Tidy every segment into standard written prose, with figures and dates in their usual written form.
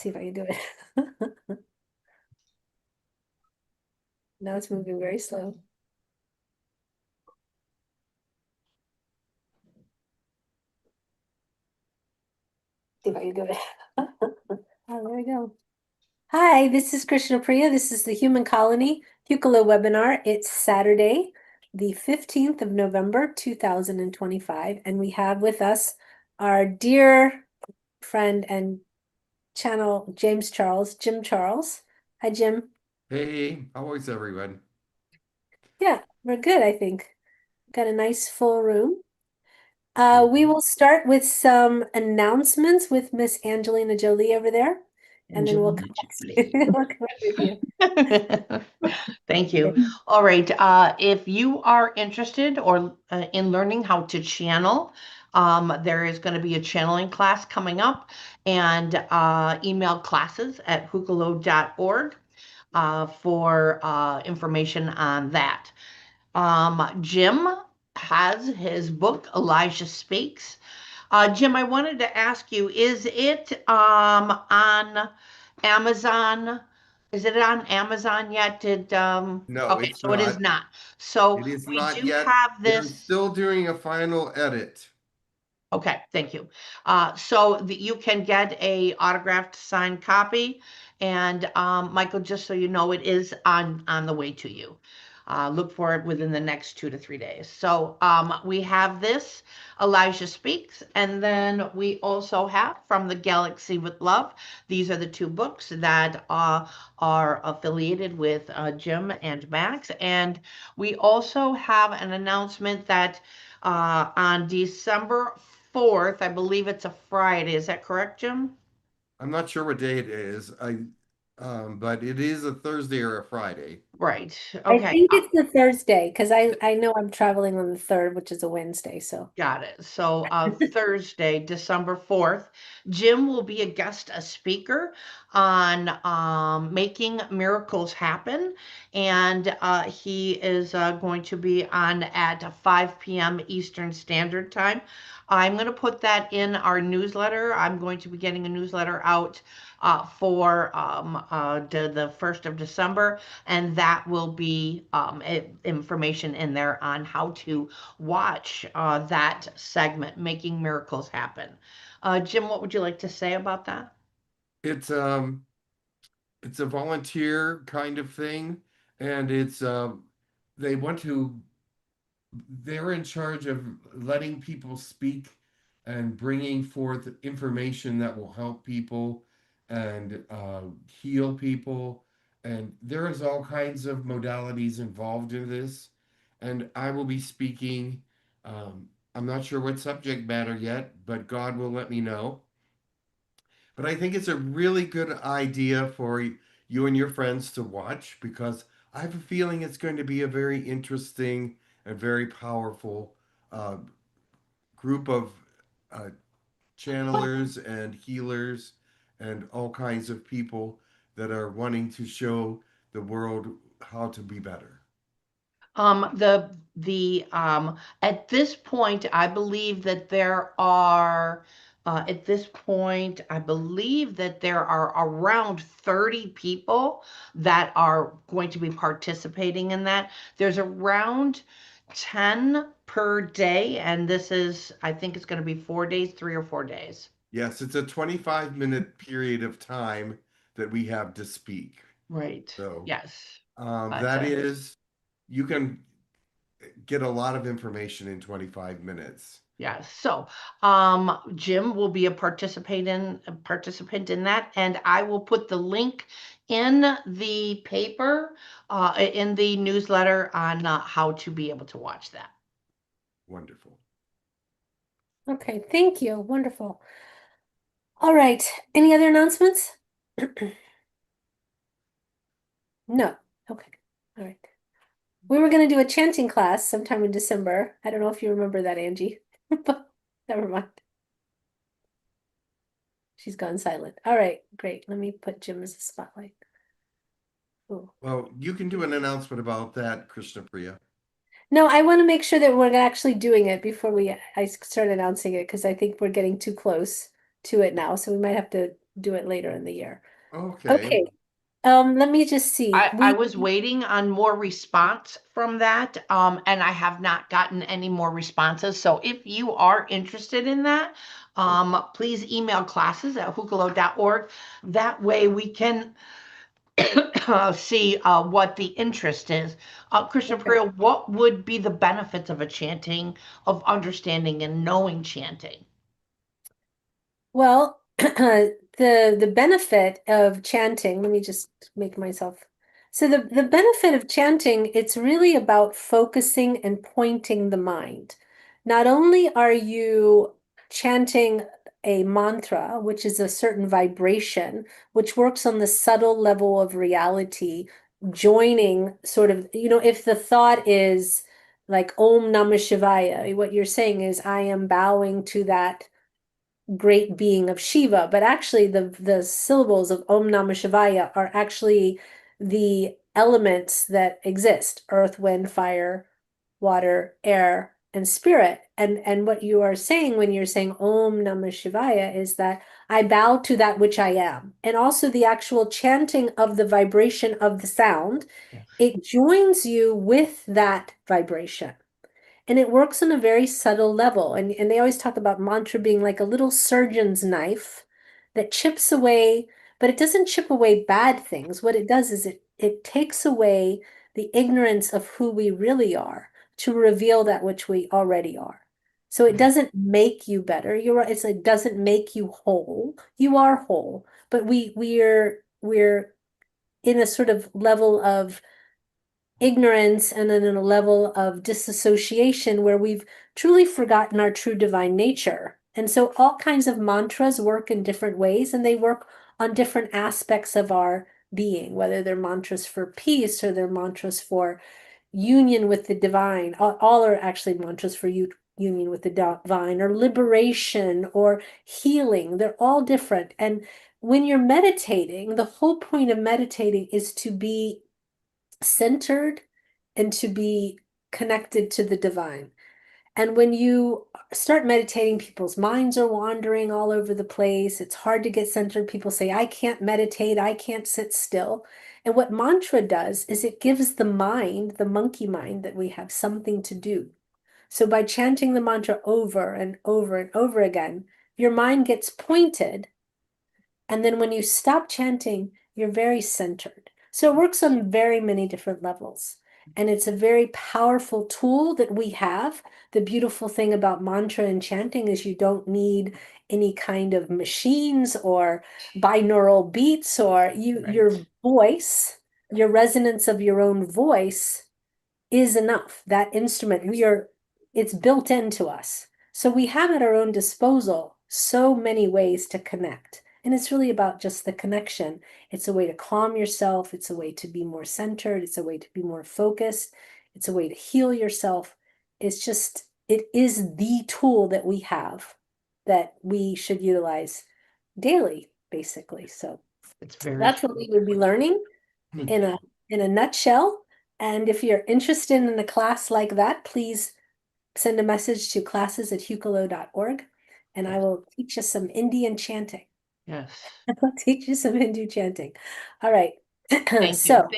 see if I can do it. Now it's moving very slow. See if I can do it. Oh, there we go. Hi, this is Krishna Priya. This is the Human Colony Hucolo webinar. It's Saturday, the 15th of November, 2025. And we have with us our dear friend and channel, Jim Charles. Hi, Jim. Hey, how is everyone? Yeah, we're good, I think. Got a nice full room. We will start with some announcements with Miss Angelina Jolie over there, and then we'll come back with you. Thank you. All right. If you are interested or in learning how to channel, there is going to be a channeling class coming up, and email classes at hucolo.org for information on that. Jim has his book, Elijah Speaks. Jim, I wanted to ask you, is it on Amazon? Is it on Amazon yet? No, Okay, it's so it is not. not. So It is we not do yet. have They're this. still doing a final edit. Okay, thank you. So that you can get a autographed signed copy, and Michael, just so you know, it is on the way to you. Look for it within the next 2 to 3 days. So we have this, Elijah Speaks, and then we also have From the Galaxy with Love. These are the two books that are affiliated with Jim and Max. And we also have an announcement that on December 4th, I believe it's a Friday. Is that correct, Jim? I'm not sure what day it is. But it is a Thursday or a Friday. Right. I Okay. think it's the Thursday because I know I'm traveling on the 3rd, which is a Wednesday. So Got it. So Thursday, December 4th, Jim will be a speaker on making miracles happen. And he is going to be on at 5 p.m. Eastern Standard Time. I'm going to put that in our newsletter. I'm going to be getting a newsletter out for the 1st of December, and that will be information in there on how to watch that segment, Making Miracles Happen. Jim, what would you like to say about that? It's a volunteer kind of thing, and they want to they're in charge of letting people speak and bringing forth information that will help people and heal people. And there is all kinds of modalities involved in this. And I will be speaking. I'm not sure what subject matter yet, but God will let me know. But I think it's a really good idea for you and your friends to watch because I have a feeling it's going to be a very interesting and very powerful uh, group of uh, channelers and healers and all kinds of people that are wanting to show the world how to be better. The at this point, I believe that there are at this point, I believe that there are around 30 people that are going to be participating in that. There's around 10 per day, and this is, I think it's going to be 4 days, 3 or 4 days. Yes, it's a 25-minute period of time that we have to speak. Right. So Yes. that is, you can get a lot of information in 25 minutes. Yeah, so Jim will be a participant in that, and I will put the link in the paper, in the newsletter on how to be able to watch that. Wonderful. okay, thank you. Wonderful. All right. Any other announcements? No. Okay. All right. We were going to do a chanting class sometime in December. I don't know if you remember that, Angie, but never mind. She's gone silent. All right, great. Let me put Jim as a spotlight. Ooh. Well, you can do an announcement about that, Krishna Priya. No, I want to make sure that we're actually doing it before I start announcing it because I think we're getting too close to it now. So we might have to do it later in the year. Okay. Okay. Let me just see. I was waiting on more response from that, and I have not gotten any more responses. So if you are interested in that, please email classes@hukalo.org. That way we can see what the interest is. Krishna Okay. Priya, what would be the benefits of a chanting, of understanding and knowing chanting? Well, the benefit of chanting, let me just make myself. So the benefit of chanting, it's really about focusing and pointing the mind. Not only are you chanting a mantra, which is a certain vibration, which works on the subtle level of reality, joining sort of, if the thought is like Om Namah Shivaya, what you're saying is, I am bowing to that great being of Shiva, but actually the syllables of Om Namah Shivaya are actually the elements that exist: earth, wind, fire, water, air, and spirit. And what you are saying when you're saying Om Namah Shivaya is that I bow to that which I am. And also the actual chanting of the vibration of the sound, Yes. it joins you with that vibration. And it works on a very subtle level. And they always talk about mantra being like a little surgeon's knife that chips away, but it doesn't chip away bad things. What it does is it takes away the ignorance of who we really are to reveal that which we already are. So it doesn't make you better. You're right. It doesn't make you whole. You are whole, but we're in a sort of level of ignorance and then in a level of disassociation where we've truly forgotten our true divine nature. And so all kinds of mantras work in different ways, and they work on different aspects of our being, whether they're mantras for peace or they're mantras for union with the divine. All are actually mantras for union with the divine or liberation or healing. They're all different. And when you're meditating, the whole point of meditating is to be centered and to be connected to the divine. And when you start meditating, people's minds are wandering all over the place. It's hard to get centered. People say, I can't meditate, I can't sit still. And what mantra does is it gives the mind, the monkey mind that we have, something to do. So by chanting the mantra over and over and over again, your mind gets pointed. And then when you stop chanting, you're very centered. So it works on very many different levels. And it's a very powerful tool that we have. The beautiful thing about mantra and chanting is you don't need any kind of machines or binaural beats or your voice, your resonance of your own voice is enough. That instrument, it's built into us. So we have at our own disposal so many ways to connect. And it's really about just the connection. It's a way to calm yourself. It's a way to be more centered. It's a way to be more focused. It's a way to heal yourself. It is the tool that we have that we should utilize daily, basically. So that's what we would be learning in a nutshell. And if you're interested in a class like that, please send a message to classes@hukalo.org and I will teach you some Indian chanting. Yes. I'll teach you some Hindu chanting. All right. Thank So, you.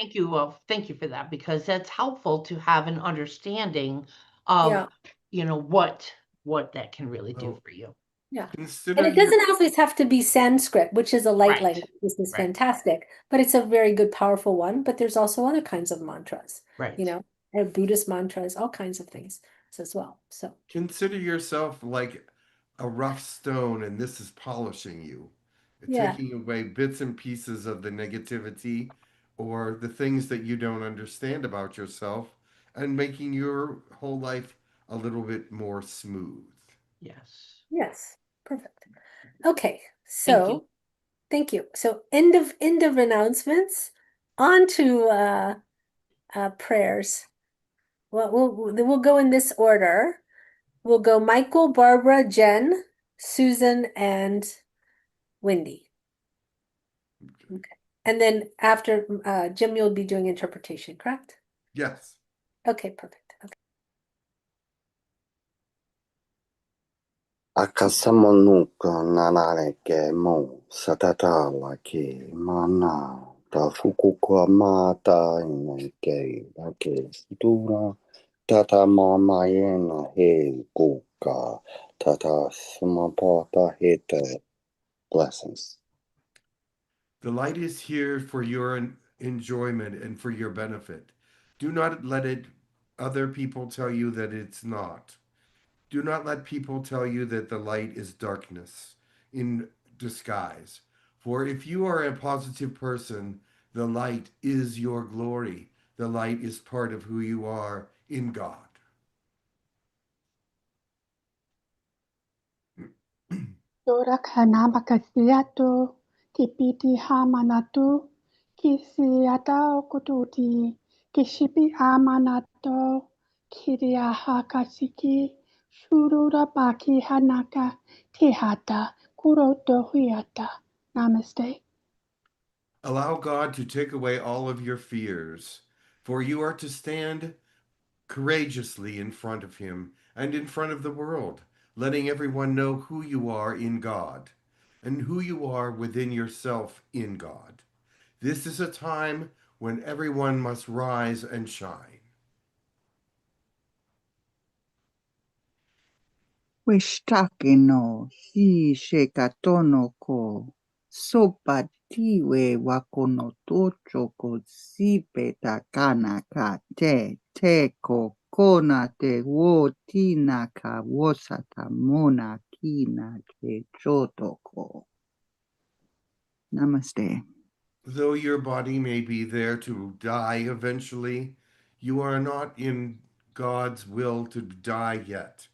Thank you for that, because that's helpful to have an understanding of, yeah, what that can really do Oh, for you. yeah. consider And it your doesn't always have to be Sanskrit, which is a light Right. language. This is Right. fantastic, but it's a very good, powerful one. But there's also other kinds of mantras, Right. and Buddhist mantras, all kinds of things as well. So, consider yourself like a rough stone, and this is polishing you, yeah. taking away bits and pieces of the negativity or the things that you don't understand about yourself, and making your whole life a little bit more smooth. Yes. Yes. Perfect. Okay. Thank you. So, thank you. So end of announcements. On to prayers. Well, we'll go in this order. We'll go Michael, Barbara, Jen, Susan, and Wendy. Okay. And then after Jim, you'll be doing interpretation, correct? Yes. Okay, perfect. Okay. Akasamonuka nanareke mo satatala ke mana ta fukukua mata ineke ake dura tata mama yena he kuka tata sumapata hete blessings. The light is here for your enjoyment and for your benefit. Do not let other people tell you that it's not. Do not let people tell you that the light is darkness in disguise. For if you are a positive person, the light is your glory. The light is part of who you are in God. Dora kanama kasiato, kipiti hamanatu, kisiata okututi, kishipi amanato, kiriaha kasiki, shurura baki hanaka, tihata, kuroto huiata. Namaste. Allow God to take away all of your fears, for you are to stand courageously in front of Him and in front of the world, letting everyone know who you are in God and who you are within yourself in God. This is a time when everyone must rise and shine. Wishtakino hi shekatono ko sopatiwe wakono tocho ko sipe takana ka te ko kona te wo tina ka wosata mona kina ke chotoko. Namaste. Though your body may be there to die eventually, you are not in God's will to die yet.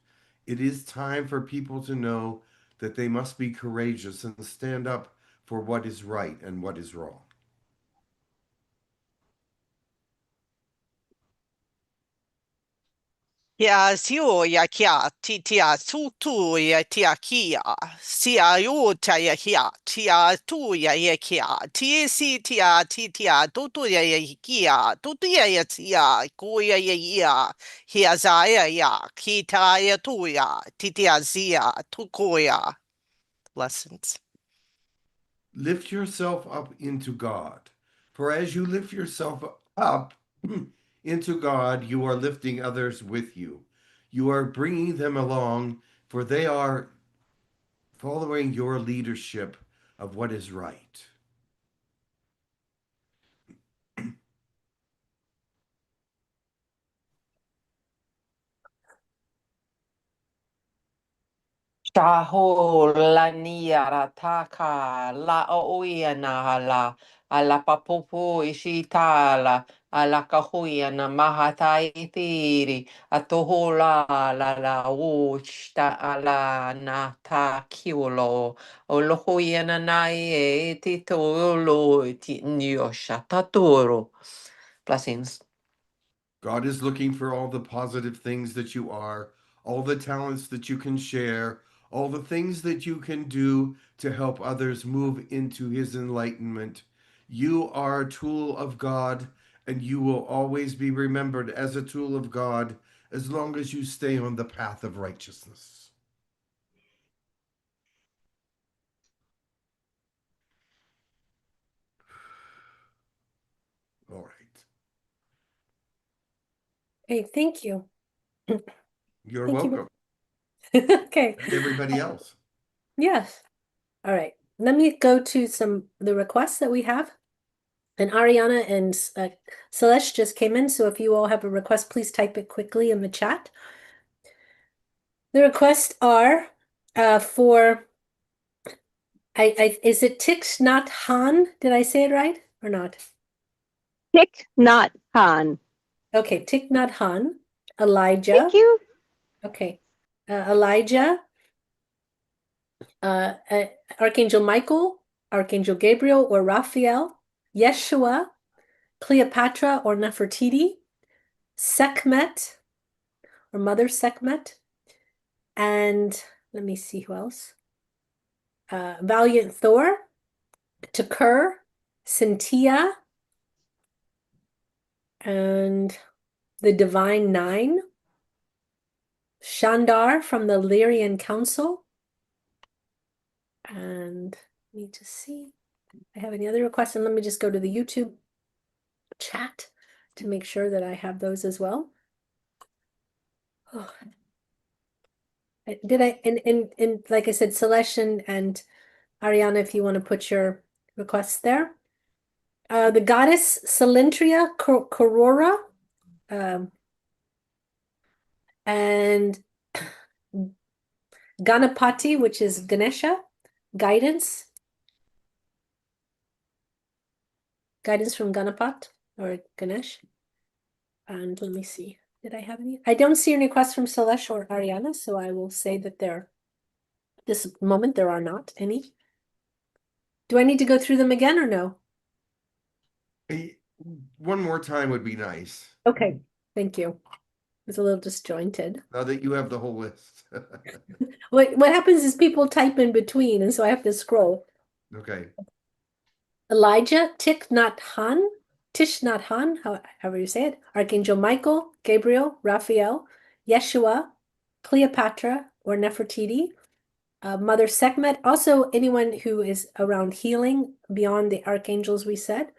It is time for people to know that they must be courageous and stand up for what is right and what is wrong. Ya siu ya kia tia tu tu ya tia kia sia yu ta ya kia tia tu ya kia tia si tia tia tu tu ya kia tu tu ya tia ku ya hia za ya kita ya tu ya tia zia tu ku ya. Lessons. Lift yourself up into God. For as you lift yourself up into God, you are lifting others with you. You are bringing them along, for they are following your leadership of what is right. Shaho la niara taka la oiana la ala papopo ishitala ala kahoiana mahata itiri atoho la usta ala na ta kiolo o lohoiana nai e titolo ti nyosha tatoro. Blessings. God is looking for all the positive things that you are, all the talents that you can share, all the things that you can do to help others move into His enlightenment. You are a tool of God, and you will always be remembered as a tool of God as long as you stay on the path of righteousness. All right. Hey, thank you. You're Thank you. welcome. Okay. And everybody else. Yes. All right. Let me go to the requests that we have. And Ariana and Celeste just came in, so if you all have a request, please type it quickly in the chat. The requests are for is it Tix Nhat Hanh? Did I say it right or not? Thich Nhat Hanh. Okay, Thich Nhat Hanh, Elijah. Thank you. Okay, Elijah, Archangel Michael, Archangel Gabriel or Raphael, Yeshua, Cleopatra or Nefertiti, Sekhmet or Mother Sekhmet, and let me see who else. Valiant Thor, Tekkrr, Santia, and the Divine Nine, Shandar from the Lyran Council, And need to see if I have any other requests. And let me just go to the YouTube chat to make sure that I have those as well. Oh. Did I, and like I said, Celeste and Ariana, if you want to put your requests there. The goddess Celentria Corora, and Ganapati, which is Ganesha, guidance from Ganapat or Ganesh. And let me see, did I have any? I don't see any requests from Celeste or Ariana, so I will say that this moment there are not any. Do I need to go through them again or no? One more time would be nice. Okay, thank you. It's a little disjointed. Now that you have the whole list. What happens is people type in between, and so I have to scroll. Okay. Elijah, Thich Nhat Hanh, however you say it, Archangel Michael, Gabriel, Raphael, Yeshua, Cleopatra, or Nefertiti, Mother Seekmet, also anyone who is around healing beyond the archangels we said.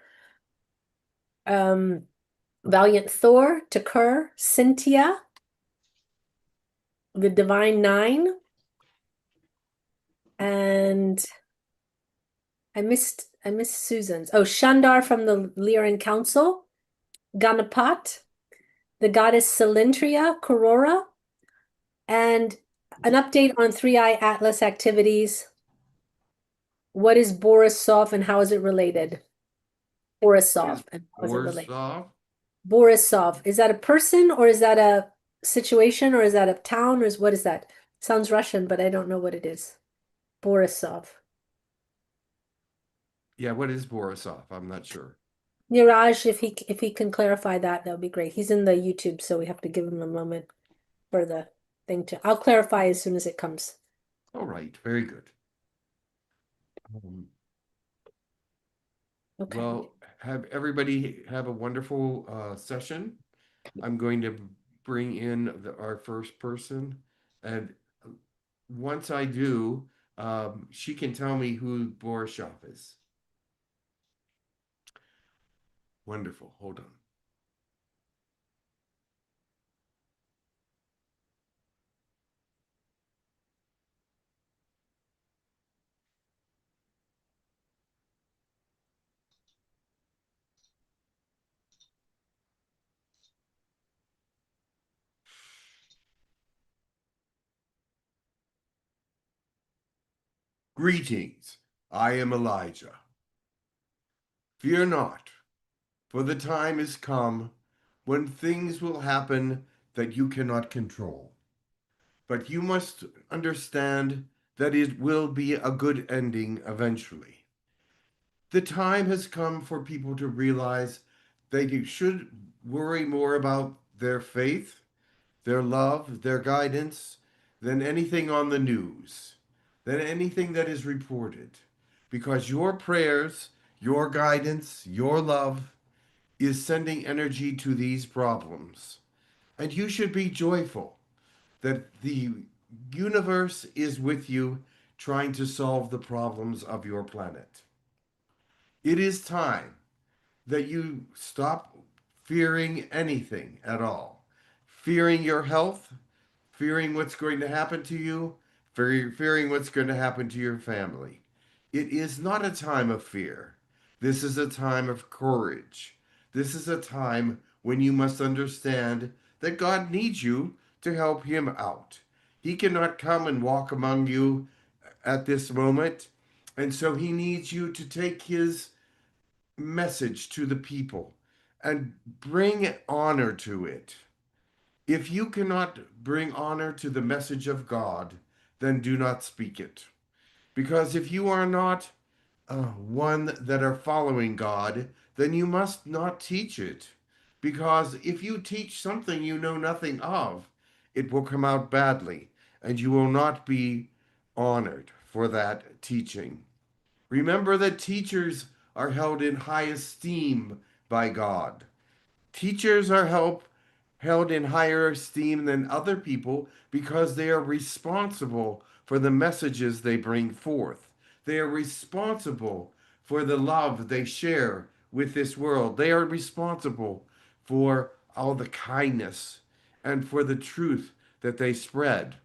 Valiant Thor, Tekkrr, Santia, the Divine Nine, and I missed Susan's. Oh, Shandar from the Lyran Council, Ganapat, the goddess Celentria Corora, and an update on 3i Atlas activities. What is Borisov and how is it related? Borisov and how is it related? Borisov. Is that a person or is that a situation or is that a town or what is that? Sounds Russian, but I don't know what it is. Borisov. Yeah, what is Borisov? I'm not sure. Niraj, if he can clarify that would be great. He's in the YouTube, so we have to give him a moment for the thing to. I'll clarify as soon as it comes. All right, very good. Okay. Well, have everybody have a wonderful session. I'm going to bring in our first person, and once I do, she can tell me who Borisov is. Wonderful. Hold on. Greetings, I am Elijah. Fear not, for the time is come when things will happen that you cannot control. But you must understand that it will be a good ending eventually. The time has come for people to realize that you should worry more about their faith, their love, their guidance, than anything on the news, than anything that is reported. Because your prayers, your guidance, your love is sending energy to these problems. And you should be joyful that the universe is with you trying to solve the problems of your planet. It is time that you stop fearing anything at all. Fearing your health, fearing what's going to happen to you, fearing what's going to happen to your family. It is not a time of fear. This is a time of courage. This is a time when you must understand that God needs you to help him out. He cannot come and walk among you at this moment, and so he needs you to take his message to the people and bring honor to it. If you cannot bring honor to the message of God, then do not speak it. Because if you are not one that are following God, then you must not teach it. Because if you teach something you know nothing of, it will come out badly, and you will not be honored for that teaching. Remember that teachers are held in high esteem by God. Teachers are held in higher esteem than other people because they are responsible for the messages they bring forth. They are responsible for the love they share with this world. They are responsible for all the kindness and for the truth that they spread.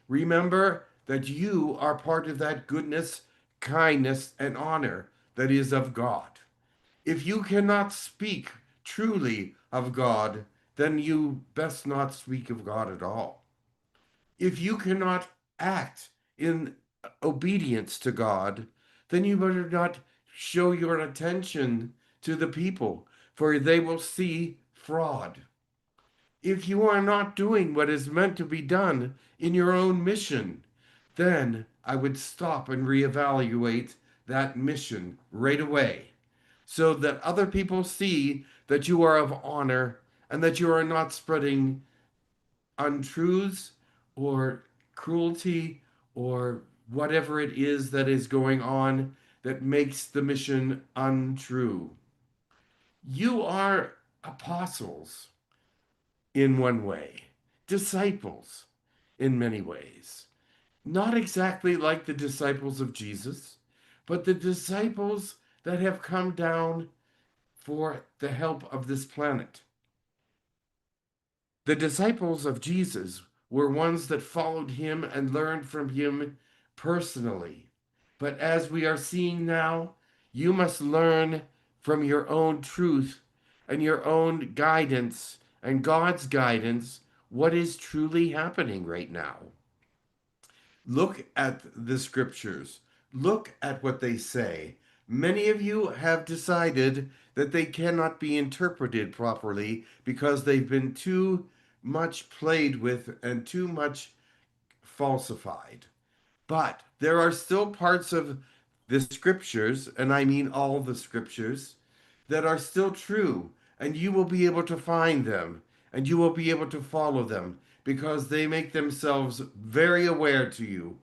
Remember that you are part of that goodness, kindness, and honor that is of God. If you cannot speak truly of God, then you best not speak of God at all. If you cannot act in obedience to God, then you better not show your attention to the people, for they will see fraud. If you are not doing what is meant to be done in your own mission, then I would stop and reevaluate that mission right away so that other people see that you are of honor and that you are not spreading untruths or cruelty or whatever it is that is going on that makes the mission untrue. You are apostles in one way, disciples in many ways. Not exactly like the disciples of Jesus, but the disciples that have come down for the help of this planet. The disciples of Jesus were ones that followed him and learned from him personally. But as we are seeing now, you must learn from your own truth and your own guidance and God's guidance what is truly happening right now. Look at the scriptures. Look at what they say. Many of you have decided that they cannot be interpreted properly because they've been too much played with and too much falsified. But there are still parts of the scriptures, and I mean all the scriptures, that are still true, and you will be able to find them, and you will be able to follow them because they make themselves very aware to you.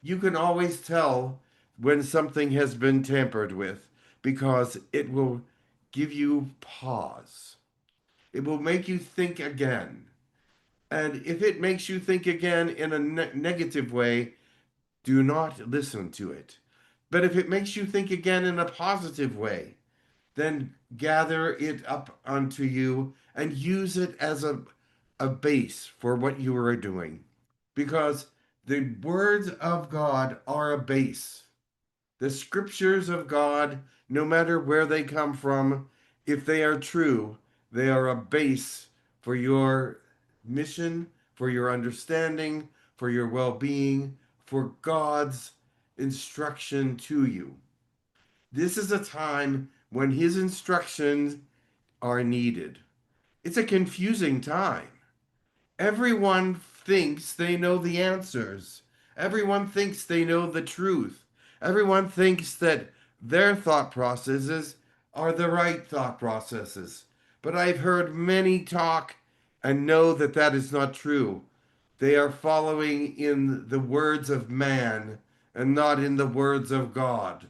You can always tell when something has been tampered with because it will give you pause. It will make you think again. And if it makes you think again in a negative way, do not listen to it. But if it makes you think again in a positive way, then gather it up unto you and use it as a base for what you are doing. Because the words of God are a base. The scriptures of God, no matter where they come from, if they are true, they are a base for your mission, for your understanding, for your well being, for God's instruction to you. This is a time when his instructions are needed. It's a confusing time. Everyone thinks they know the answers. Everyone thinks they know the truth. Everyone thinks that their thought processes are the right thought processes. But I've heard many talk and know that that is not true. They are following in the words of man and not in the words of God.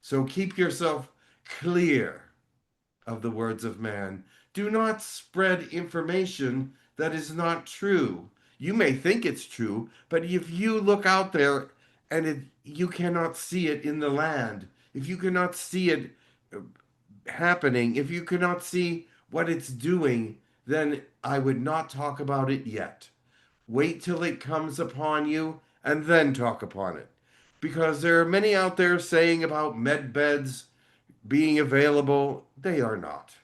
So keep yourself clear of the words of man. Do not spread information that is not true. You may think it's true, but if you look out there and you cannot see it in the land, if you cannot see it happening, if you cannot see what it's doing, then I would not talk about it yet. Wait till it comes upon you and then talk upon it. Because there are many out there saying about medbeds being available. They are not.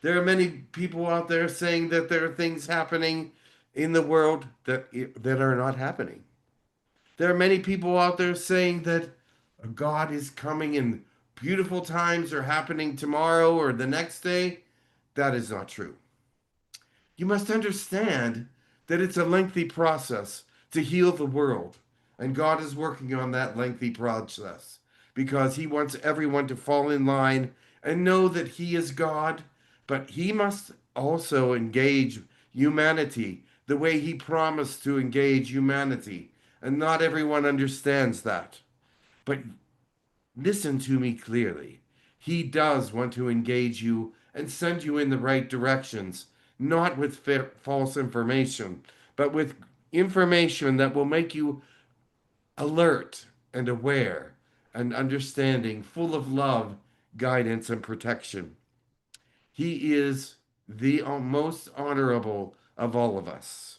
There are many people out there saying that there are things happening in the world that are not happening. There are many people out there saying that God is coming and beautiful times are happening tomorrow or the next day. That is not true. You must understand that it's a lengthy process to heal the world. And God is working on that lengthy process because he wants everyone to fall in line and know that he is God, but he must also engage humanity the way he promised to engage humanity. And not everyone understands that. But listen to me clearly. He does want to engage you and send you in the right directions, not with false information, but with information that will make you alert and aware and understanding, full of love, guidance, and protection. He is the most honorable of all of us.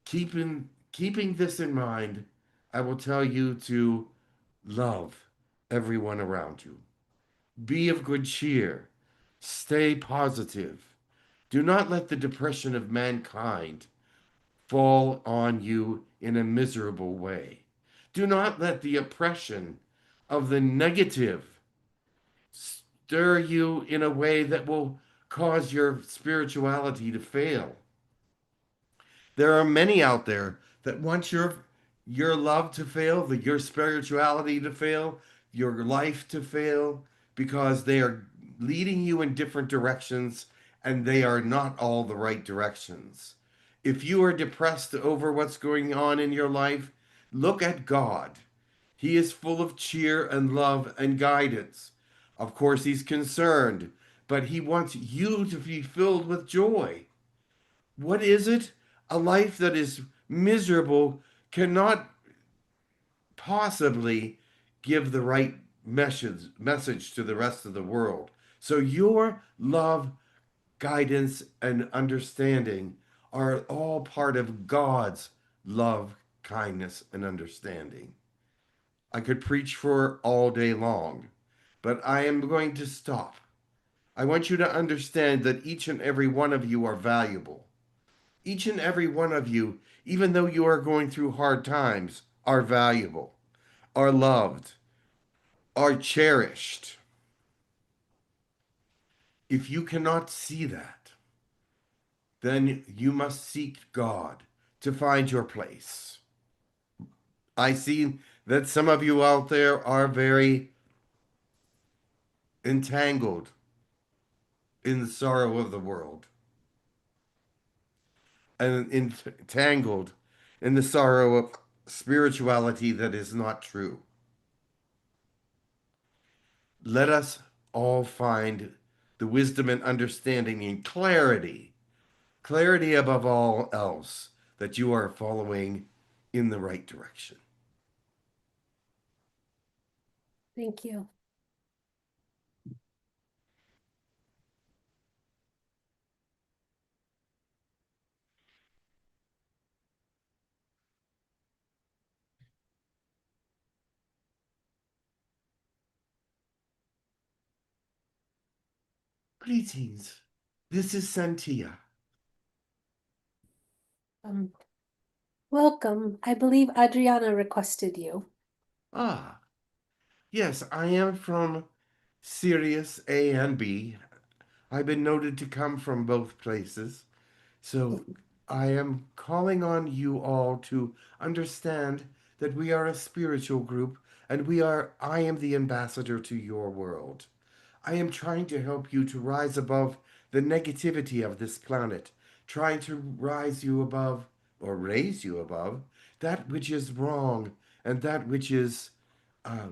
Keeping this in mind, I will tell you to love everyone around you. Be of good cheer. Stay positive. Do not let the depression of mankind fall on you in a miserable way. Do not let the oppression of the negative stir you in a way that will cause your spirituality to fail. There are many out there that want your love to fail, your spirituality to fail, your life to fail, because they are leading you in different directions and they are not all the right directions. If you are depressed over what's going on in your life, look at God. He is full of cheer and love and guidance. Of course, he's concerned, but he wants you to be filled with joy. What is it? A life that is miserable cannot possibly give the right message to the rest of the world. So your love, guidance, and understanding are all part of God's love, kindness, and understanding. I could preach for all day long, but I am going to stop. I want you to understand that each and every one of you are valuable. Each and every one of you, even though you are going through hard times, are valuable, are loved, are cherished. If you cannot see that, then you must seek God to find your place. I see that some of you out there are very entangled in the sorrow of the world and entangled in the sorrow of spirituality that is not true. Let us all find the wisdom and understanding and clarity above all else, that you are following in the right direction. Thank you. Greetings. This is Santia. Welcome. I believe Adriana requested you. Ah, yes, I am from Sirius A and B. I've been noted to come from both places. So I am calling on you all to understand that we are a spiritual group and I am the ambassador to your world. I am trying to help you to rise above the negativity of this planet, trying to rise you above or raise you above that which is wrong and that which is uh,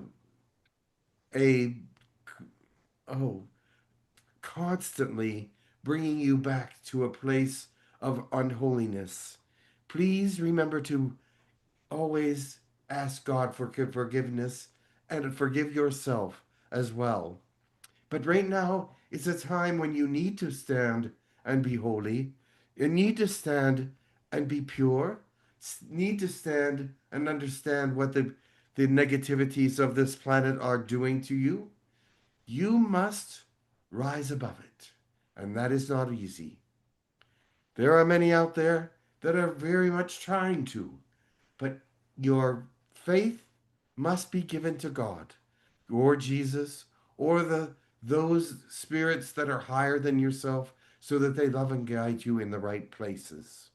a oh constantly bringing you back to a place of unholiness. Please remember to always ask God for forgiveness and forgive yourself as well. But right now, it's a time when you need to stand and be holy. You need to stand and be pure. Need to stand and understand what the negativities of this planet are doing to you. You must rise above it. And that is not easy. There are many out there that are very much trying to, but your faith must be given to God or Jesus or those spirits that are higher than yourself so that they love and guide you in the right places.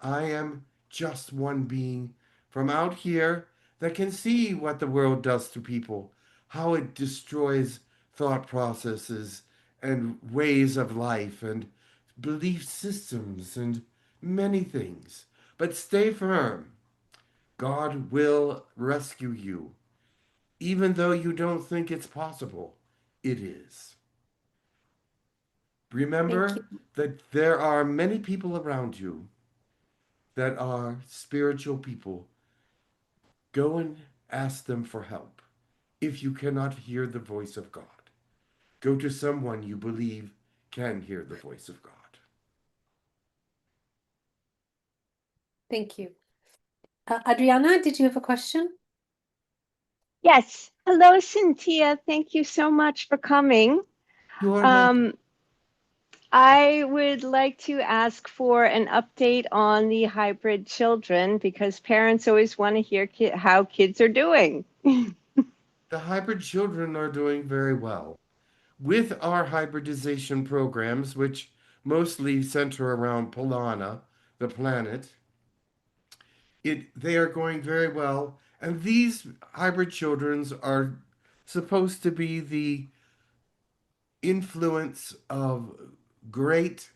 I am just one being from out here that can see what the world does to people, how it destroys thought processes and ways of life and belief systems and many things. But stay firm. God will rescue you. Even though you don't think it's possible, it is. Thank Remember you. that there are many people around you that are spiritual people. Go and ask them for help. If you cannot hear the voice of God, go to someone you believe can hear the voice of God. Thank you. Adriana, did you have a question? Yes. Hello, Santia. Thank you so much for coming. You are welcome. I would like to ask for an update on the hybrid children because parents always want to hear how kids are doing. The hybrid children are doing very well. With our hybridization programs, which mostly center around Polana, the planet, they are going very well. And these hybrid children are supposed to be the influence of great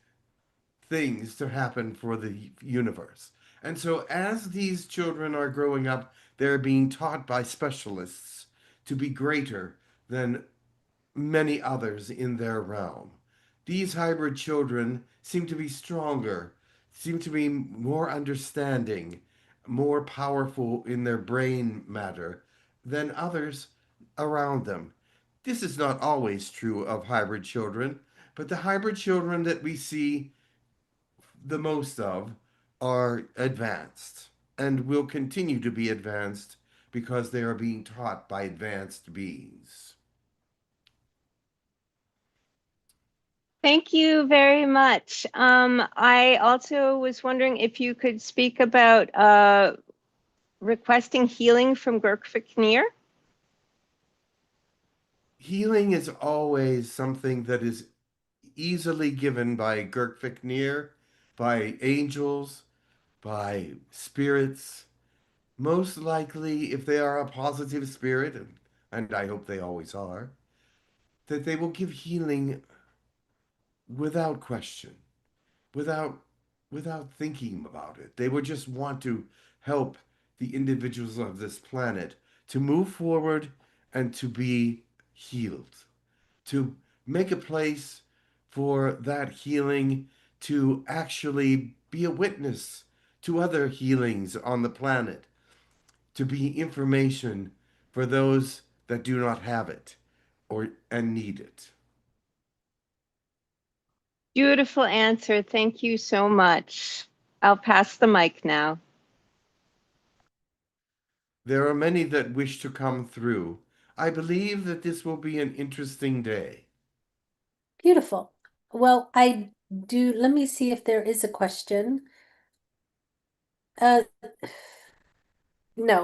things to happen for the universe. And so, as these children are growing up, they're being taught by specialists to be greater than many others in their realm. These hybrid children seem to be stronger, seem to be more understanding, more powerful in their brain matter than others around them. This is not always true of hybrid children, but the hybrid children that we see the most of are advanced and will continue to be advanced because they are being taught by advanced beings. Thank you very much. I also was wondering if you could speak about requesting healing from Girk Vikner. Healing is always something that is easily given by Girk Vikner, by angels, by spirits. Most likely, if they are a positive spirit, and I hope they always are, that they will give healing without question, without without thinking about it. They would just want to help the individuals of this planet to move forward and to be healed, to make a place for that healing to actually be a witness to other healings on the planet, to be information for those that do not have it or and need it. Beautiful answer. Thank you so much. I'll pass the mic now. There are many that wish to come through. I believe that this will be an interesting day. Beautiful. Well, let me see if there is a question. No,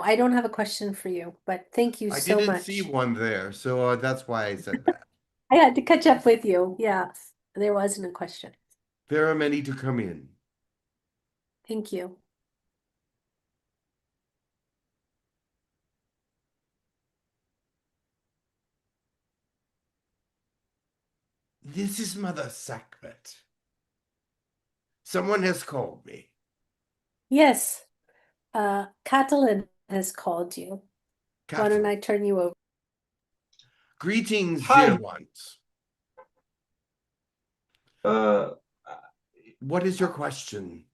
I don't have a question for you, but thank you I so didn't much. see one there, so that's why I said that. I had to catch up with you. Yeah, there wasn't a question. There are many to come in. Thank you. This is Mother Seekmet. Someone has called me. Yes, Catalyn has called you. Why don't Catalyn. I turn you over? Greetings, Hi. dear ones. Uh, What is your question?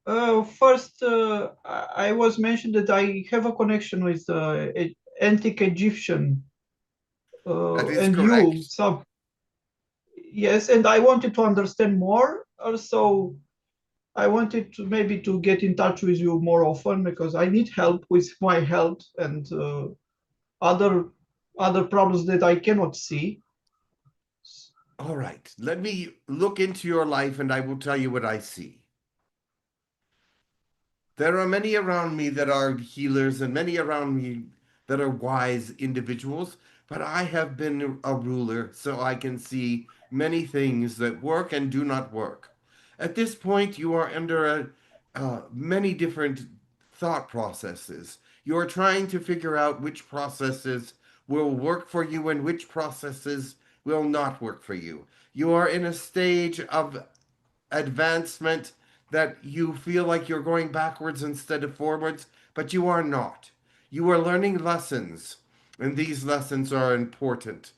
First, I was mentioned that I have a connection with antique Egyptian, That is and correct. you some. Yes, and I wanted to understand more. Also, I wanted to maybe to get in touch with you more often because I need help with my health and other problems that I cannot see. All right, let me look into your life and I will tell you what I see. There are many around me that are healers and many around me that are wise individuals, but I have been a ruler, so I can see many things that work and do not work. At this point, you are under many different thought processes. You are trying to figure out which processes will work for you and which processes will not work for you. You are in a stage of advancement that you feel like you're going backwards instead of forwards, but you are not. You are learning lessons, and these lessons are important.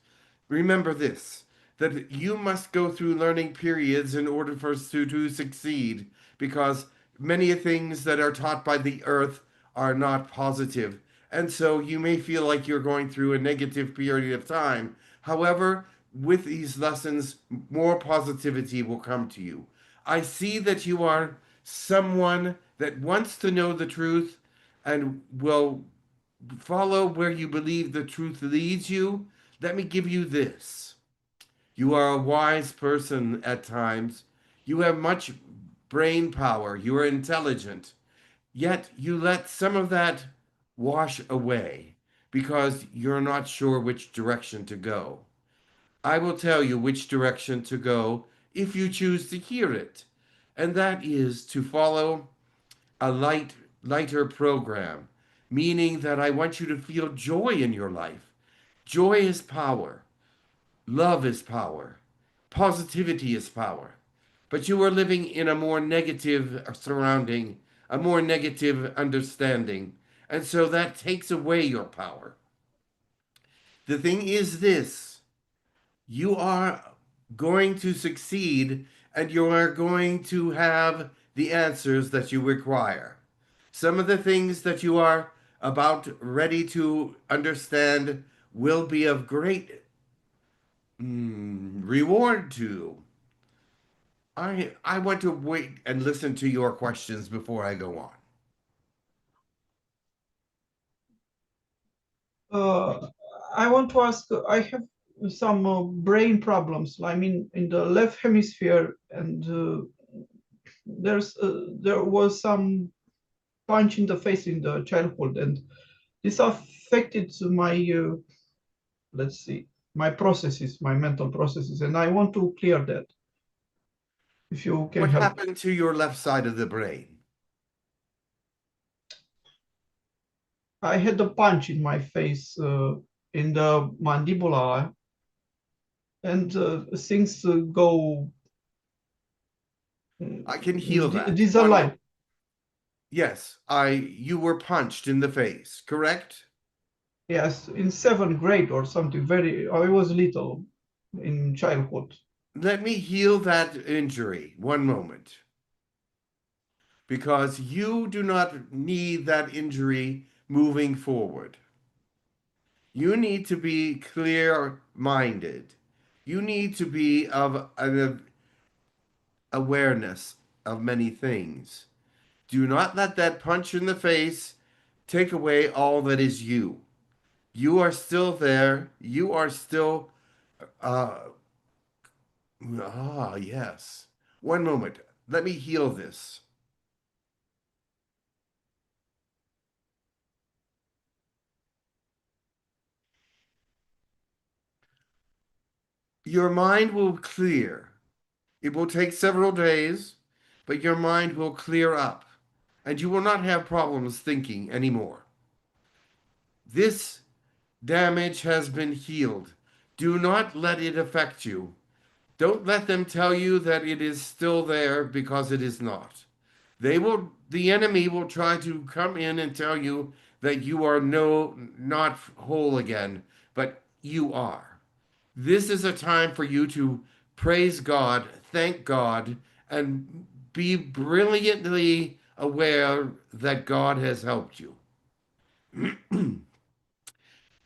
Remember this, that you must go through learning periods in order for us to succeed, because many things that are taught by the earth are not positive. And so you may feel like you're going through a negative period of time. However, with these lessons, more positivity will come to you. I see that you are someone that wants to know the truth and will follow where you believe the truth leads you. Let me give you this. You are a wise person at times. You have much brain power. You are intelligent. Yet you let some of that wash away because you're not sure which direction to go. I will tell you which direction to go if you choose to hear it, and that is to follow a lighter program, meaning that I want you to feel joy in your life. Joy is power. Love is power. Positivity is power. But you are living in a more negative surrounding, a more negative understanding. And so that takes away your power. The thing is this: you are going to succeed and you are going to have the answers that you require. Some of the things that you are about ready to understand will be of great reward to. I want to wait and listen to your questions before I go on. I want to ask, I have some brain problems. I mean, in the left hemisphere, and there was some punch in the face in the childhood, and this affected my, let's see, my processes, my mental processes, and I want to clear that. If you can What help. happened to your left side of the brain? I had a punch in my face in the mandibula, and things go. I can heal that. Disalign. Yes, you were punched in the face, correct? Yes, in 7th grade or something. I was little in childhood. Let me heal that injury. One moment. Because you do not need that injury moving forward. You need to be clear-minded. You need to be of an awareness of many things. Do not let that punch in the face take away all that is you. You are still there. You are still, yes. One moment. Let me heal this. Your mind will clear. It will take several days, but your mind will clear up, and you will not have problems thinking anymore. This damage has been healed. Do not let it affect you. Don't let them tell you that it is still there, because it is not. The enemy will try to come in and tell you that you are not whole again, but you are. This is a time for you to praise God, thank God, and be brilliantly aware that God has helped you.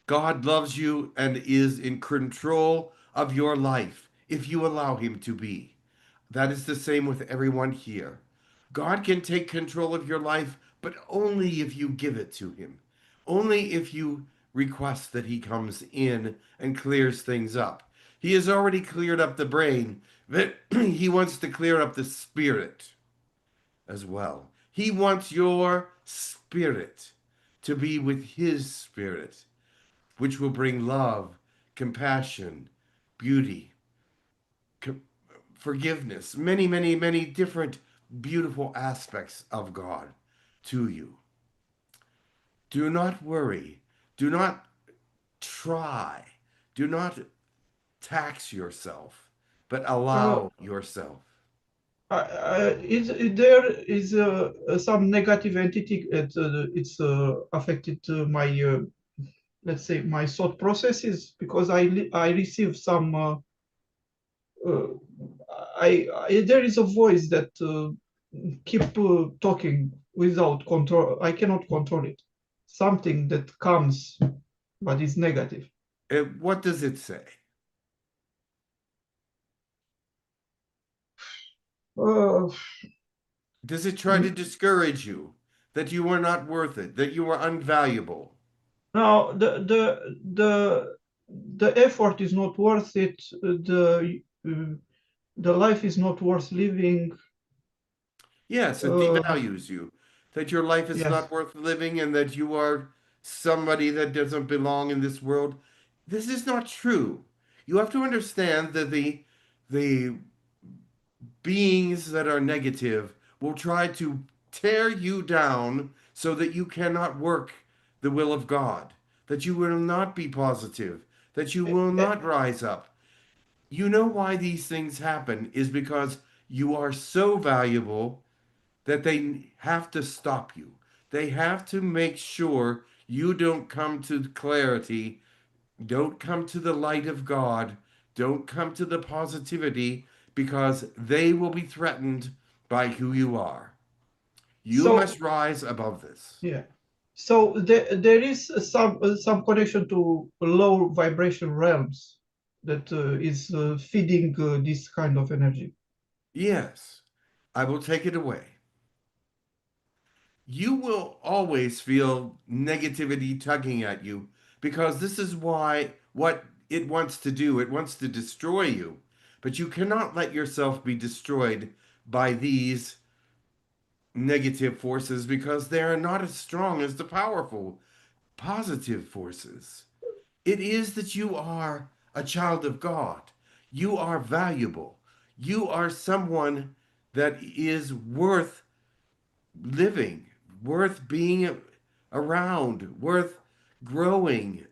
God loves you and is in control of your life if you allow him to be. That is the same with everyone here. God can take control of your life, but only if you give it to him. Only if you request that he comes in and clears things up. He has already cleared up the brain, but he wants to clear up the spirit as well. He wants your spirit to be with his spirit, which will bring love, compassion, beauty, forgiveness, many, many, many different beautiful aspects of God to you. Do not worry. Do not try. Do not tax yourself, but allow yourself. There is some negative entity. It's affected my, let's say, my thought processes, because I receive some. There is a voice that keep talking without control. I cannot control it. Something that comes, but is negative. What does it say? Uh, Does it try to discourage you that you are not worth it, that you are unvaluable? Now the effort is not worth it. The life is not worth living. Yes, it devalues you, that your life is Yes. not worth living and that you are somebody that doesn't belong in this world. This is not true. You have to understand that the beings that are negative will try to tear you down so that you cannot work the will of God, that you will not be positive, that you will not rise up. You know why these things happen is because you are so valuable that they have to stop you. They have to make sure you don't come to clarity, don't come to the light of God, don't come to the positivity, because they will be threatened by who you are. You So- must rise above this. Yeah. So there is some connection to low vibration realms that is feeding this kind of energy. Yes, I will take it away. You will always feel negativity tugging at you because this is what it wants to do. It wants to destroy you. But you cannot let yourself be destroyed by these negative forces because they are not as strong as the powerful positive forces. It is that you are a child of God. You are valuable. You are someone that is worth living, worth being around, worth growing.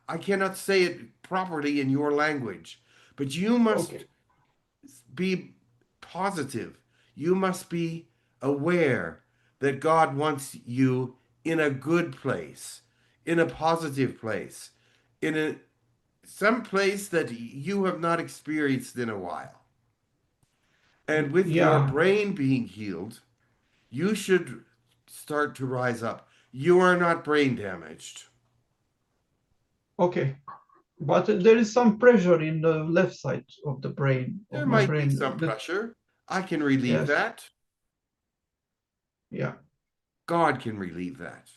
I cannot say it properly in your language, but you must Okay. be positive. You must be aware that God wants you in a good place, in a positive place, in some place that you have not experienced in a while. And with your Yeah. brain being healed, you should start to rise up. You are not brain damaged. Okay. But there is some pressure in the left side of the brain, There of my might be brain. some pressure. I can relieve Yes. that. Yeah. God can relieve that.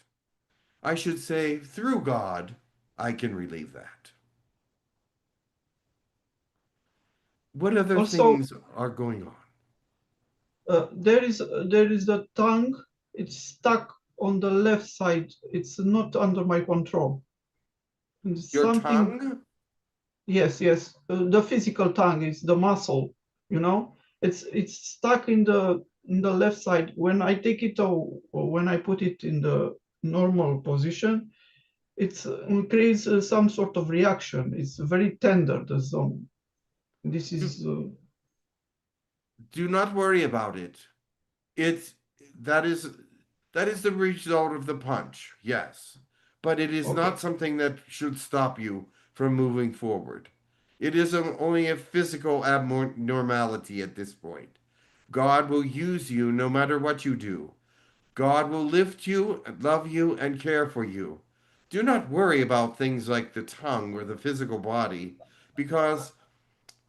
I should say, through God, I can relieve that. What other Also, things are going on? there is the tongue. It's stuck on the left side. It's not under my control. And Your something. tongue? Yes, yes. The physical tongue is the muscle. You know, it's stuck in the left side. When I take it out, or when I put it in the normal position, it creates some sort of reaction. It's very tender, the zone. This is Do not worry about it. It's that is that is the result of the punch, yes. But it is okay. not something that should stop you from moving forward. It is only a physical abnormality at this point. God will use you no matter what you do. God will lift you, love you, and care for you. Do not worry about things like the tongue or the physical body, because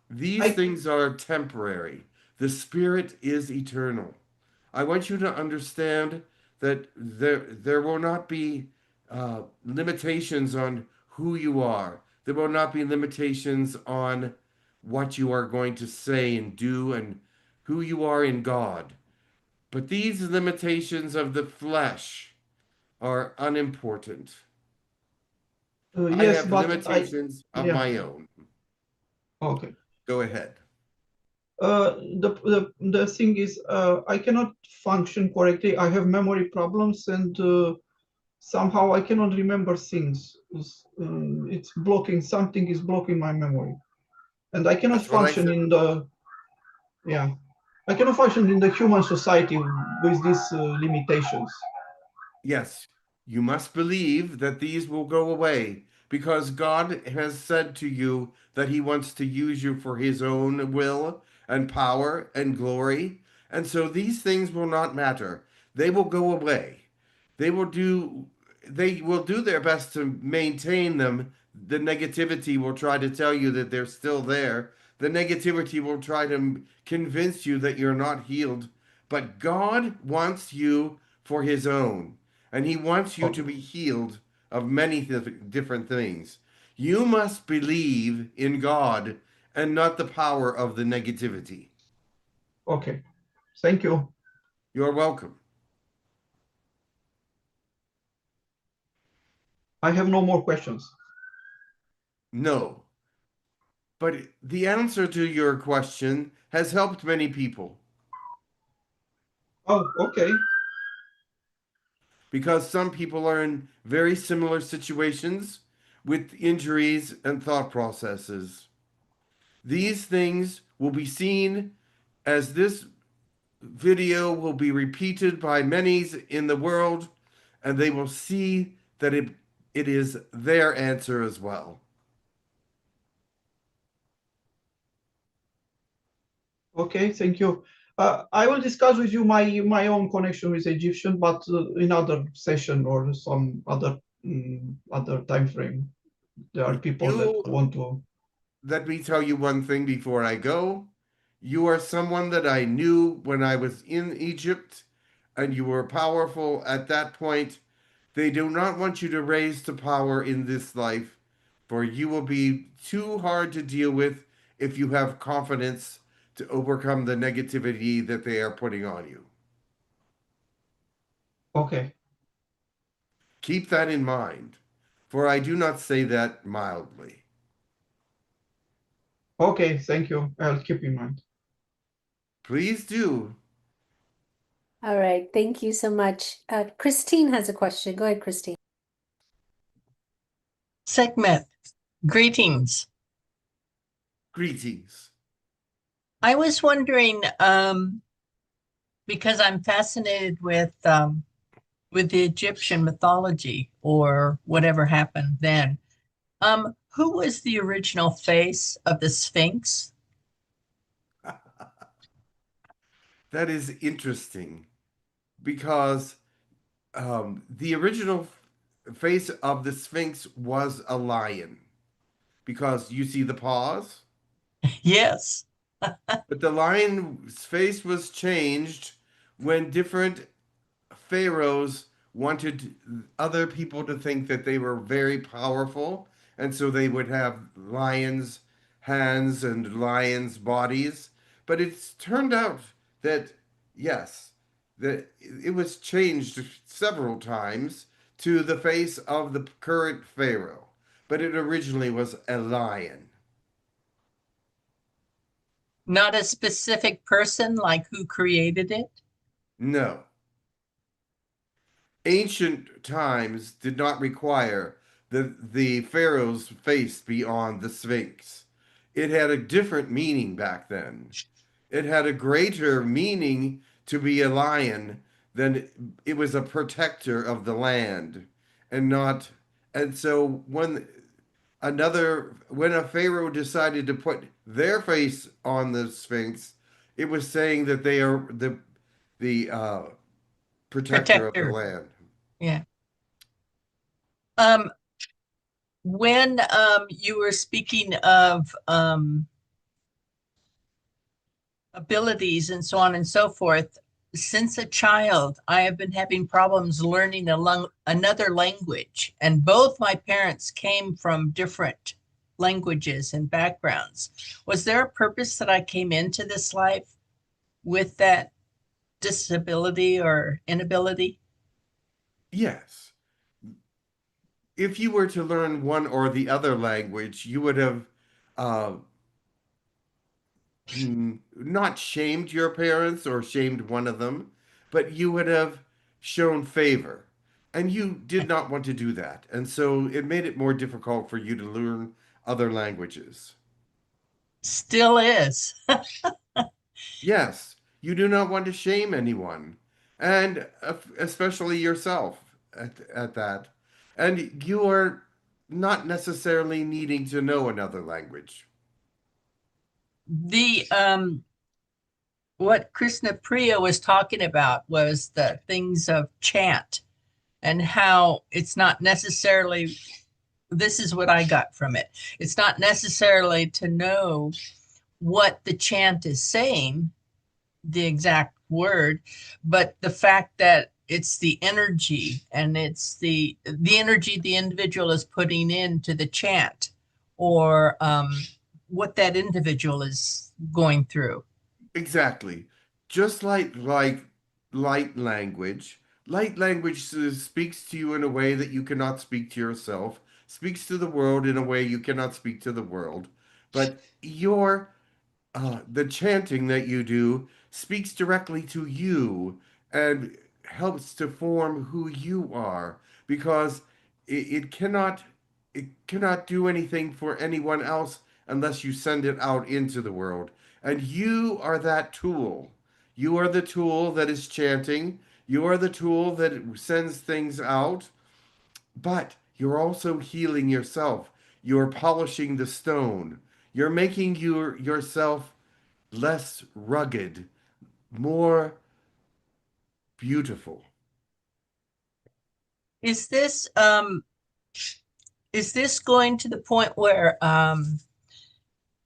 these things are temporary. The spirit is eternal. I want you to understand that there will not be limitations on who you are. There will not be limitations on what you are going to say and do and who you are in God. But these limitations of the flesh are unimportant. I Yes, have but limitations of yeah. my own. Okay. Go ahead. The thing is, I cannot function correctly. I have memory problems, and somehow I cannot remember things. It's blocking. Something is blocking my memory, and I cannot That's what I function said. in the I cannot function in the human society with these limitations. Yes, you must believe that these will go away because God has said to you that He wants to use you for His own will and power and glory. And so these things will not matter. they will go away. They will do their best to maintain them. The negativity will try to tell you that they're still there. The negativity will try to convince you that you're not healed. But God wants you for his own, and he wants you to be healed of many different things. You must believe in God and not the power of the negativity. Okay. Thank you. You're welcome. I have no more questions. No. But the answer to your question has helped many people. Oh, okay. Because some people are in very similar situations with injuries and thought processes. These things will be seen as this video will be repeated by many in the world, and they will see that it is their answer as well. Okay, thank you. I will discuss with you my own connection with Egyptian, but in other session or some other other time frame. There are people that want to. Let me tell you one thing before I go. You are someone that I knew when I was in Egypt, and you were powerful at that point. They do not want you to raise to power in this life, for you will be too hard to deal with if you have confidence to overcome the negativity that they are putting on you. Okay. Keep that in mind, for I do not say that mildly. Okay, thank you. I'll keep in mind. Please do. All right, thank you so much. Christine has a question. Go ahead, Christine. Seekmet, greetings. Greetings. I was wondering, because I'm fascinated with the Egyptian mythology or whatever happened then. Who was the original face of the Sphinx? That is interesting because the original face of the Sphinx was a lion, because you see the paws. Yes. But the lion's face was changed when different pharaohs wanted other people to think that they were very powerful, and so they would have lions' hands and lions' bodies. But it's turned out that, yes, that it was changed several times to the face of the current pharaoh, but it originally was a lion. Not a specific person, like who created it? No. Ancient times did not require the pharaoh's face be on the Sphinx. It had a different meaning back then. It had a greater meaning to be a lion than it was a protector of the land, and not. And so when a pharaoh decided to put their face on the Sphinx, it was saying that they are the protector of the Protector. land. Yeah. When you were speaking of abilities and so on and so forth, since a child, I have been having problems learning another language, and both my parents came from different languages and backgrounds. Was there a purpose that I came into this life with that disability or inability? Yes. If you were to learn one or the other language, you would have uh, not shamed your parents or shamed one of them, but you would have shown favor. And you did not want to do that. And so it made it more difficult for you to learn other languages. Still is. Yes, you do not want to shame anyone, and especially yourself at that. And you are not necessarily needing to know another language. The what Krishna Priya was talking about was the things of chant and how it's not necessarily, this is what I got from it. It's not necessarily to know what the chant is saying, the exact word, but the fact that it's the energy and it's the energy the individual is putting into the chant, or what that individual is going through. Exactly. Just like light language. Light language speaks to you in a way that you cannot speak to yourself, speaks to the world in a way you cannot speak to the world. But the chanting that you do speaks directly to you and helps to form who you are, because it cannot do anything for anyone else unless you send it out into the world. And you are that tool. You are the tool that is chanting. You are the tool that sends things out, but you're also healing yourself. You're polishing the stone. You're making yourself less rugged, more beautiful. Is this going to the point where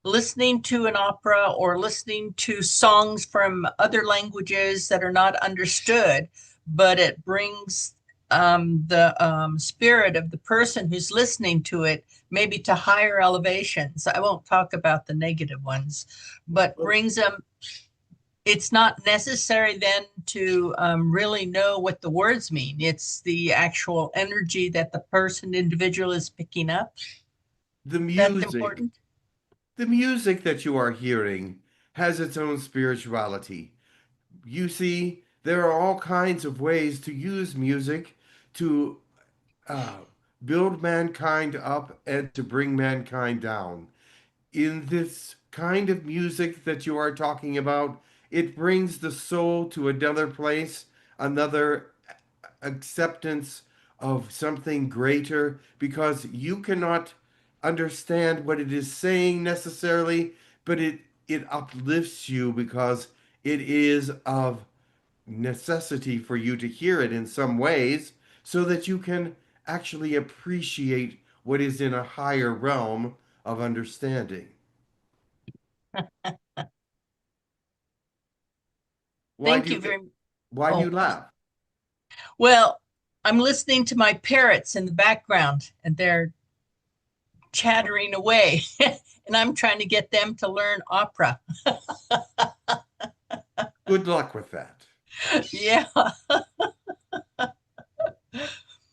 listening to an opera or listening to songs from other languages that are not understood, but it brings the spirit of the person who's listening to it maybe to higher elevations? I won't talk about the negative ones, but brings them. It's not necessary then to really know what the words mean. It's the actual energy that the person, individual, is picking up. The That's music, important. the music that you are hearing has its own spirituality. You see, there are all kinds of ways to use music to uh, build mankind up and to bring mankind down. In this kind of music that you are talking about, it brings the soul to another place, another acceptance of something greater, because you cannot understand what it is saying necessarily, but it uplifts you because it is of necessity for you to hear it in some ways so that you can actually appreciate what is in a higher realm of understanding. Why Thank do you you very much. why do you Oh, laugh? well, I'm listening to my parrots in the background and they're chattering away, and I'm trying to get them to learn opera. Good luck with that. Yeah.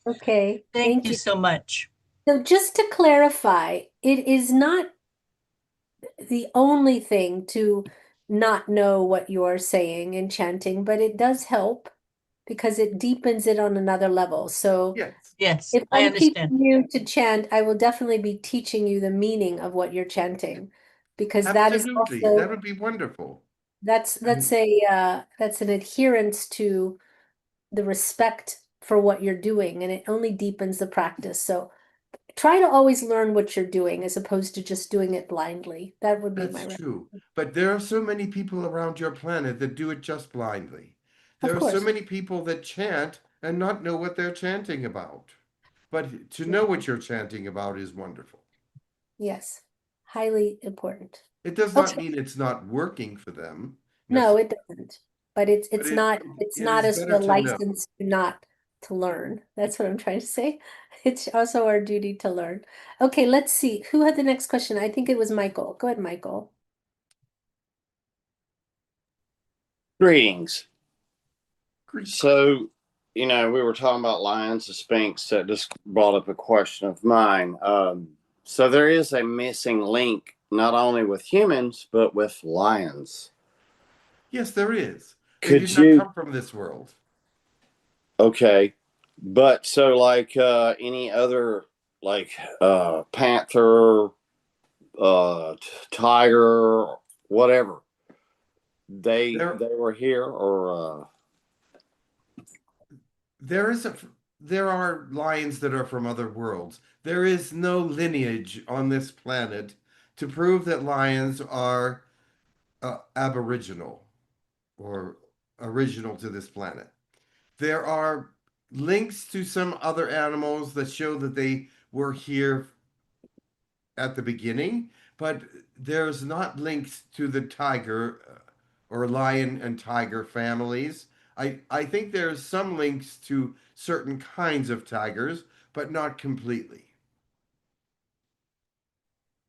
Okay, Thank thank you you. so much. So just to clarify, it is not the only thing to not know what you're saying and chanting, but it does help because it deepens it on another level. So Yes, Yes, if I I'm understand. teaching you to chant, I will definitely be teaching you the meaning of what you're chanting, because that is absolutely. That also would be wonderful. that's And that's an adherence to the respect for what you're doing, and it only deepens the practice. So try to always learn what you're doing as opposed to just doing it blindly. That would be my that's true. But there are so many people around your planet that do it just blindly. Of There are so course. many people that chant and not know what they're chanting about. But to know what you're chanting about is wonderful. Yes, highly important. It does not Okay, mean it's not working for them no, necessarily, it doesn't. But it's but it's not it's it not is as better a to know. license to not to learn. That's what I'm trying to say. It's also our duty to learn. Okay, let's see. Who had the next question? I think it was Michael. Go ahead, Michael. Greetings. Greek. So, we were talking about lions, the Sphinx. That just brought up a question of mine. So there is a missing link, not only with humans, but with lions. Yes, there is. They Could did not you, come from this world. okay, but so like any other, like panther, tiger, whatever, they There, they were here, or there is a, there are lions that are from other worlds. There is no lineage on this planet to prove that lions are aboriginal. or original to this planet. There are links to some other animals that show that they were here at the beginning, but there's not links to the tiger or lion and tiger families. I think there's some links to certain kinds of tigers, but not completely.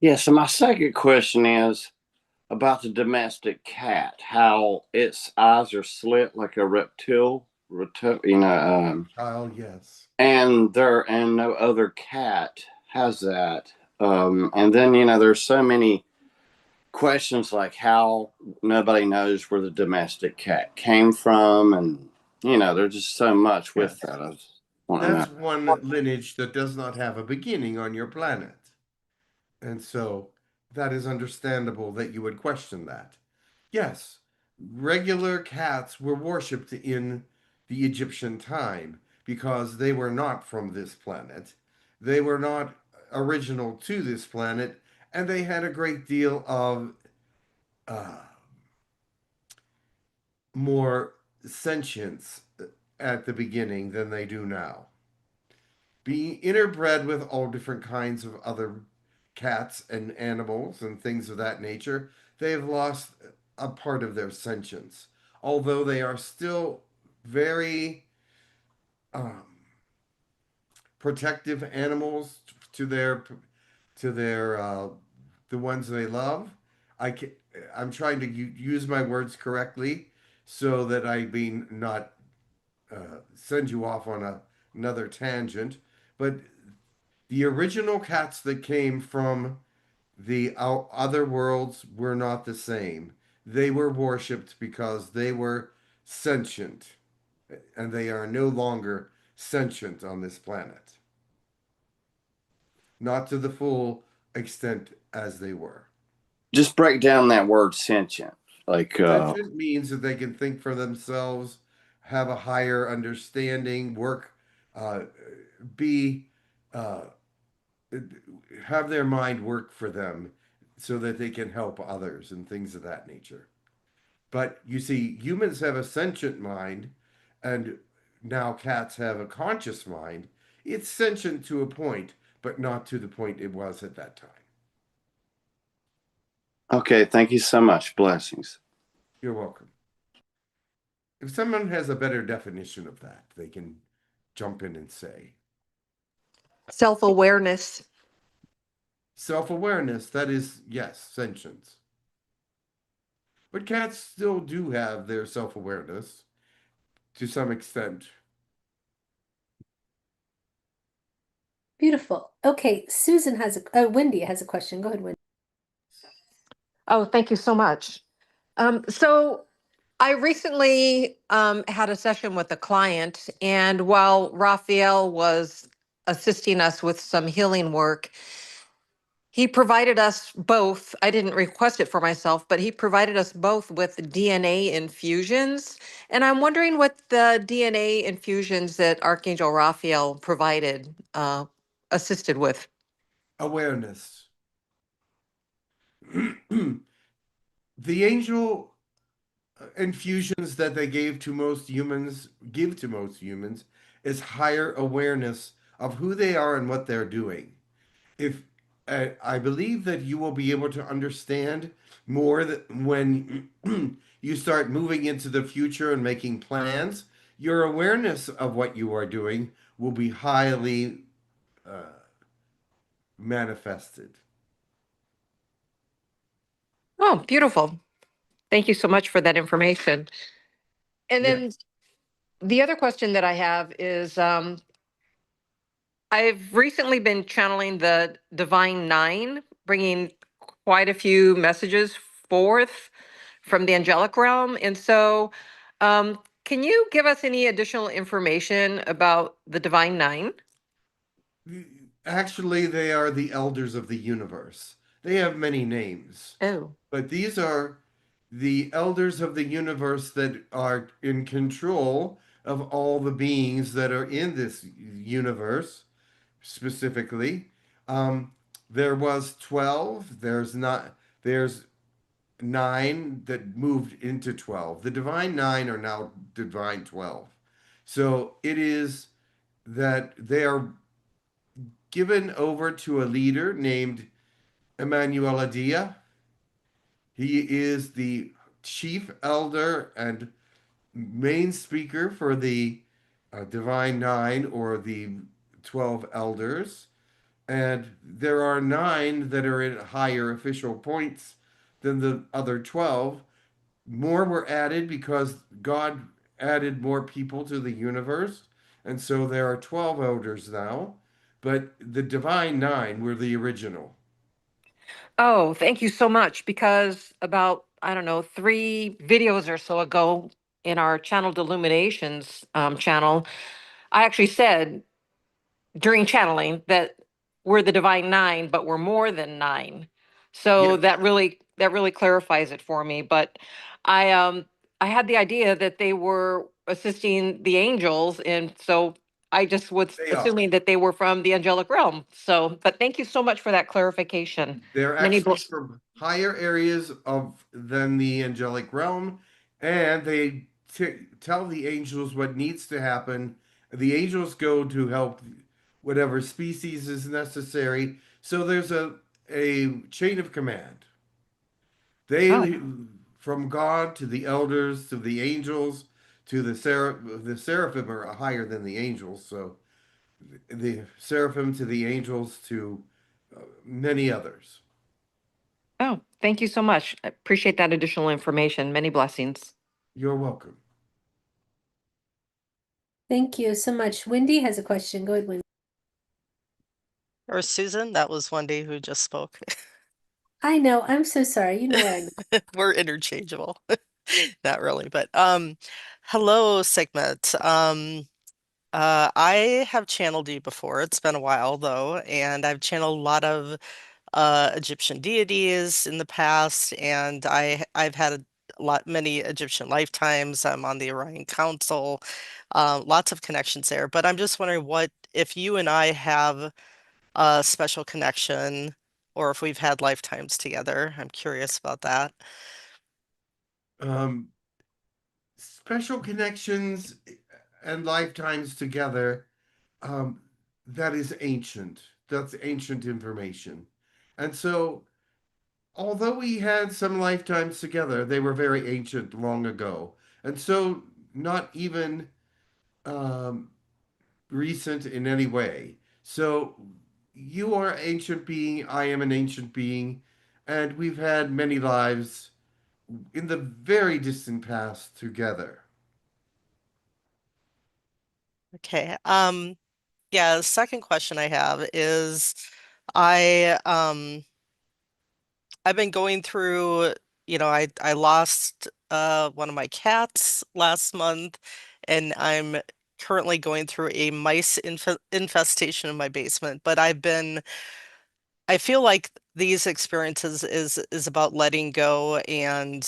Yeah, so my second question is about the domestic cat, how its eyes are slit like a reptile, Yes. and no other cat has that. And then there's so many questions like how nobody knows where the domestic cat came from, and there's just so much with that. I just want to know. That's one lineage that does not have a beginning on your planet. And so that is understandable that you would question that. Yes, regular cats were worshipped in the Egyptian time because they were not from this planet. They were not original to this planet, and they had a great deal of uh, more sentience at the beginning than they do now. Being interbred with all different kinds of other cats and animals and things of that nature, they have lost a part of their sentience, although they are still very um, protective animals to their the ones they love. I can, I'm trying to use my words correctly so that I be not send you off on another tangent, but the original cats that came from the other worlds were not the same. They were worshipped because they were sentient, and they are no longer sentient on this planet. Not to the full extent as they were. Just break down that word sentient. Sentient means that they can think for themselves, have a higher understanding, work, be uh, have their mind work for them so that they can help others and things of that nature. But you see, humans have a sentient mind, and now cats have a conscious mind. It's sentient to a point, but not to the point it was at that time. Okay, thank you so much. Blessings. You're welcome. If someone has a better definition of that, they can jump in and say. Self-awareness. Self-awareness, that is, yes, sentience. But cats still do have their self-awareness to some extent. Beautiful. Okay, Susan has Wendy has a question. Go ahead, Wendy. Oh, thank you so much. So I recently had a session with a client, and while Raphael was assisting us with some healing work, he provided us both. I didn't request it for myself, but he provided us both with DNA infusions. And I'm wondering what the DNA infusions that Archangel Raphael provided assisted with. Awareness. The angel infusions that they give to most humans is higher awareness of who they are and what they're doing. If I believe that you will be able to understand more that when you start moving into the future and making plans, your awareness of what you are doing will be highly manifested. Oh, beautiful. Thank you so much for that information. And then Yes. the other question that I have is I've recently been channeling the Divine Nine, bringing quite a few messages forth from the angelic realm. And so, can you give us any additional information about the Divine Nine? Actually, they are the elders of the universe. They have many names, Oh, but these are the elders of the universe that are in control of all the beings that are in this universe specifically. There was 12. There's 9 that moved into 12. The divine 9 are now divine 12. So it is that they are given over to a leader named Emanuela Dia. He is the chief elder and main speaker for the divine 9 or the 12 elders. And there are 9 that are in higher official points than the other 12. More were added because God added more people to the universe. And so there are 12 elders now. But the divine 9 were the original. Oh, thank you so much. Because about, I don't know, 3 videos or so ago in our Channeled Illuminations channel, I actually said during channeling that we're the divine 9, but we're more than 9. So Yes. that really clarifies it for me. But I had the idea that they were assisting the angels, and so I just was They are. assuming that they were from the angelic realm. So, but thank you so much for that clarification. They're Many actually bl- from higher areas of than the angelic realm, and they tell the angels what needs to happen. The angels go to help whatever species is necessary. So there's a chain of command. They from God to the elders to the angels to the seraphim are higher than the angels. So the seraphim to the angels to many others. Oh, thank you so much. I appreciate that additional information. Many blessings. You're welcome. Thank you so much. Wendy has a question. Go ahead, Wendy. Or Susan, that was Wendy who just spoke. I know. I'm so sorry. You know what I know. We're interchangeable. Not really, but hello, Seekmet. I have channeled you before. It's been a while though, and I've channeled a lot of Egyptian deities in the past, and I've had many Egyptian lifetimes. I'm on the Orion Council, lots of connections there. But I'm just wondering what if you and I have a special connection, or if we've had lifetimes together. I'm curious about that. Um, special connections and lifetimes together, um, that is ancient. That's ancient information. And so, although we had some lifetimes together, they were very ancient long ago. And so, not even um, recent in any way. So, you are an ancient being, I am an ancient being, and we've had many lives in the very distant past together. Okay. Yeah, the second question I have is I I've been going through, I lost one of my cats last month, and I'm currently going through a mice infestation in my basement. But I feel like these experiences is about letting go and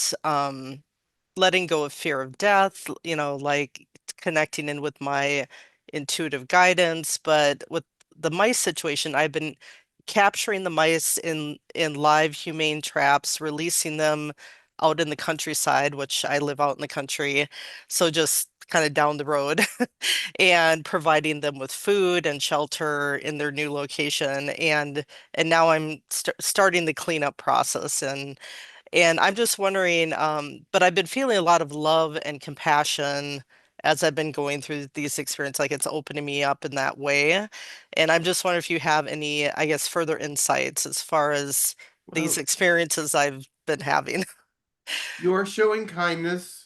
letting go of fear of death, like connecting in with my intuitive guidance. But with the mice situation, I've been capturing the mice in live humane traps, releasing them out in the countryside, which I live out in the country, so just kind of down the road, and providing them with food and shelter in their new location. And now I'm starting the cleanup process, and I'm just wondering, but I've been feeling a lot of love and compassion as I've been going through these experiences, like it's opening me up in that way. And I'm just wondering if you have any, I guess, further insights as far as these Well, experiences I've been having. you are showing kindness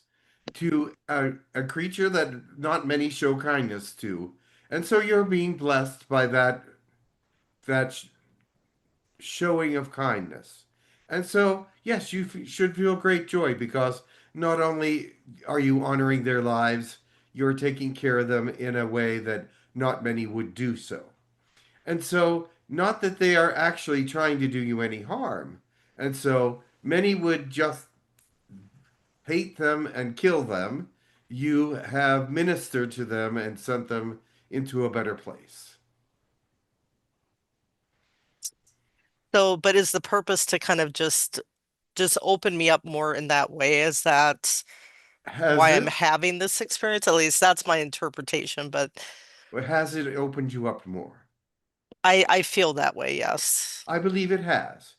to a creature that not many show kindness to. And so you're being blessed by that showing of kindness. And so, yes, you should feel great joy because not only are you honoring their lives, you're taking care of them in a way that not many would do so. And so, not that they are actually trying to do you any harm. And so, many would just hate them and kill them. You have ministered to them and sent them into a better place. So, but is the purpose to kind of just just opened me up more in that way. Is that Has why I'm it? having this experience? At least that's my interpretation, but Or has it opened you up more? I feel that way, yes. I believe it has.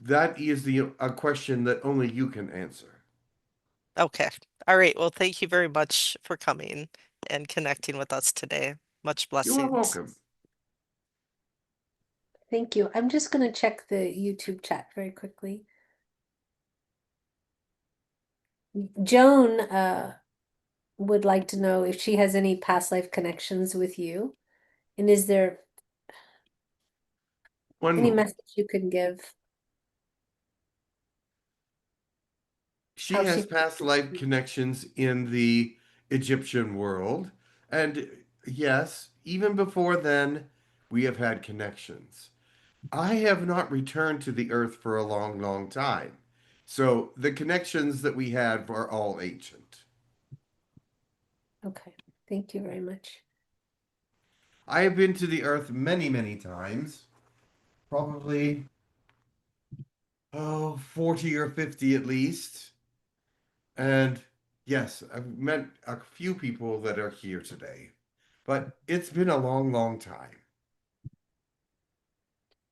That is a question that only you can answer. Okay. All right. Well, thank you very much for coming and connecting with us today. Much You are blessings. welcome. Thank you. I'm just going to check the YouTube chat very quickly. Joan would like to know if she has any past life connections with you. And is there One any moment. message you can give? She How has she past life connections in the Egyptian world. And yes, even before then, we have had connections. I have not returned to the earth for a long, long time. So the connections that we had are all ancient. Okay, thank you very much. I have been to the earth many, many times. Probably, 40 or 50 at least. And yes, I've met a few people that are here today. But it's been a long, long time.